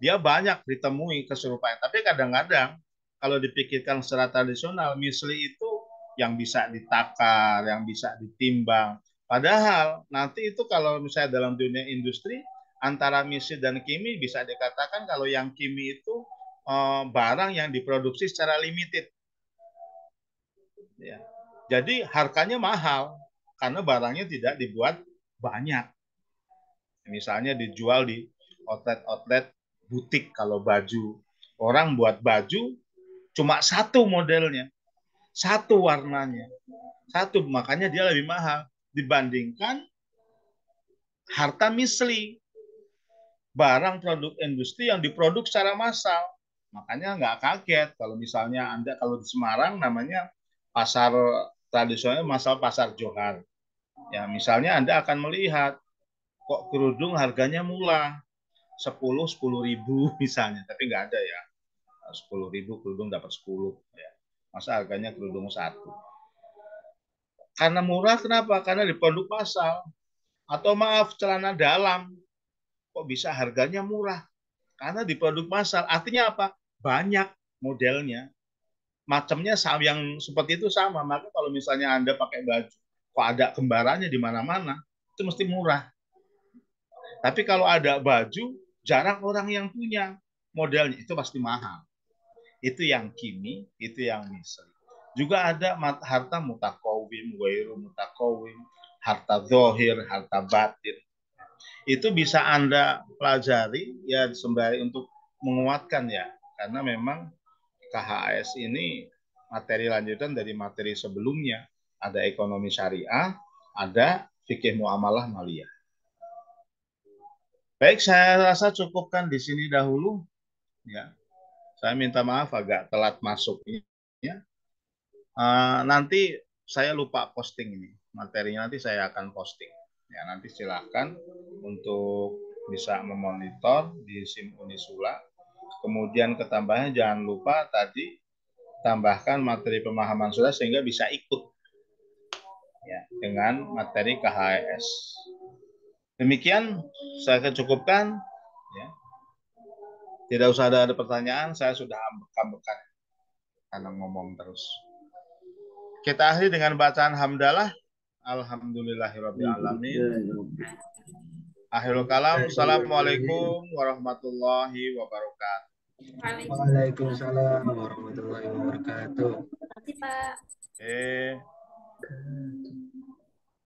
Dia banyak ditemui keserupaan. Tapi kadang-kadang kalau dipikirkan secara tradisional, misli itu yang bisa ditakar, yang bisa ditimbang. Padahal nanti itu kalau misalnya dalam dunia industri, antara misli dan kimi bisa dikatakan kalau yang kimi itu barang yang diproduksi secara limited. Ya. Jadi harganya mahal karena barangnya tidak dibuat banyak. Misalnya dijual di outlet-outlet butik kalau baju. Orang buat baju cuma satu modelnya, satu warnanya, satu, makanya dia lebih mahal dibandingkan harta misli, barang produk industri yang diproduksi secara massal. Makanya nggak kaget kalau misalnya Anda kalau di Semarang namanya pasar tradisional, pasar Johar. Ya, misalnya Anda akan melihat kok kerudung harganya murah, 10 ribu misalnya, tapi nggak ada ya. 10 ribu kerudung dapat 10 ya. Masa harganya kerudung satu. Karena murah kenapa? Karena diproduk massal. Atau maaf, celana dalam kok bisa harganya murah? Karena diproduk massal. Artinya apa? Banyak modelnya. Macamnya yang seperti itu sama. Maka kalau misalnya Anda pakai baju kok ada kembarannya di mana-mana, itu mesti murah. Tapi kalau ada baju jarang orang yang punya modelnya, itu pasti mahal. Itu yang kimi, itu yang misli. Juga ada harta mutakawim, wairu mutakawim, harta zohir, harta batin. Itu bisa Anda pelajari ya sembari untuk menguatkan ya. Karena memang KHS ini materi lanjutan dari materi sebelumnya. Ada ekonomi syariah, ada fikih muamalah maliyah. Baik, saya rasa cukupkan di sini dahulu. Ya, saya minta maaf agak telat masuknya. Nanti saya lupa posting ini materinya, nanti saya akan posting. Ya, nanti silahkan untuk bisa memonitor di SIM Unisula. Kemudian ketambahannya jangan lupa tadi tambahkan materi pemahaman sudah sehingga bisa ikut ya dengan materi KHS. Demikian saya cukupkan. Ya. Tidak usah ada pertanyaan, saya sudah ambek-ambekan karena ngomong terus. Kita akhiri dengan bacaan hamdalah. Alhamdulillahirabbil alamin. Akhirul kalam. Assalamualaikum warahmatullahi wabarakatuh. Waalaikumsalam warahmatullahi wabarakatuh. Terima kasih, Pak.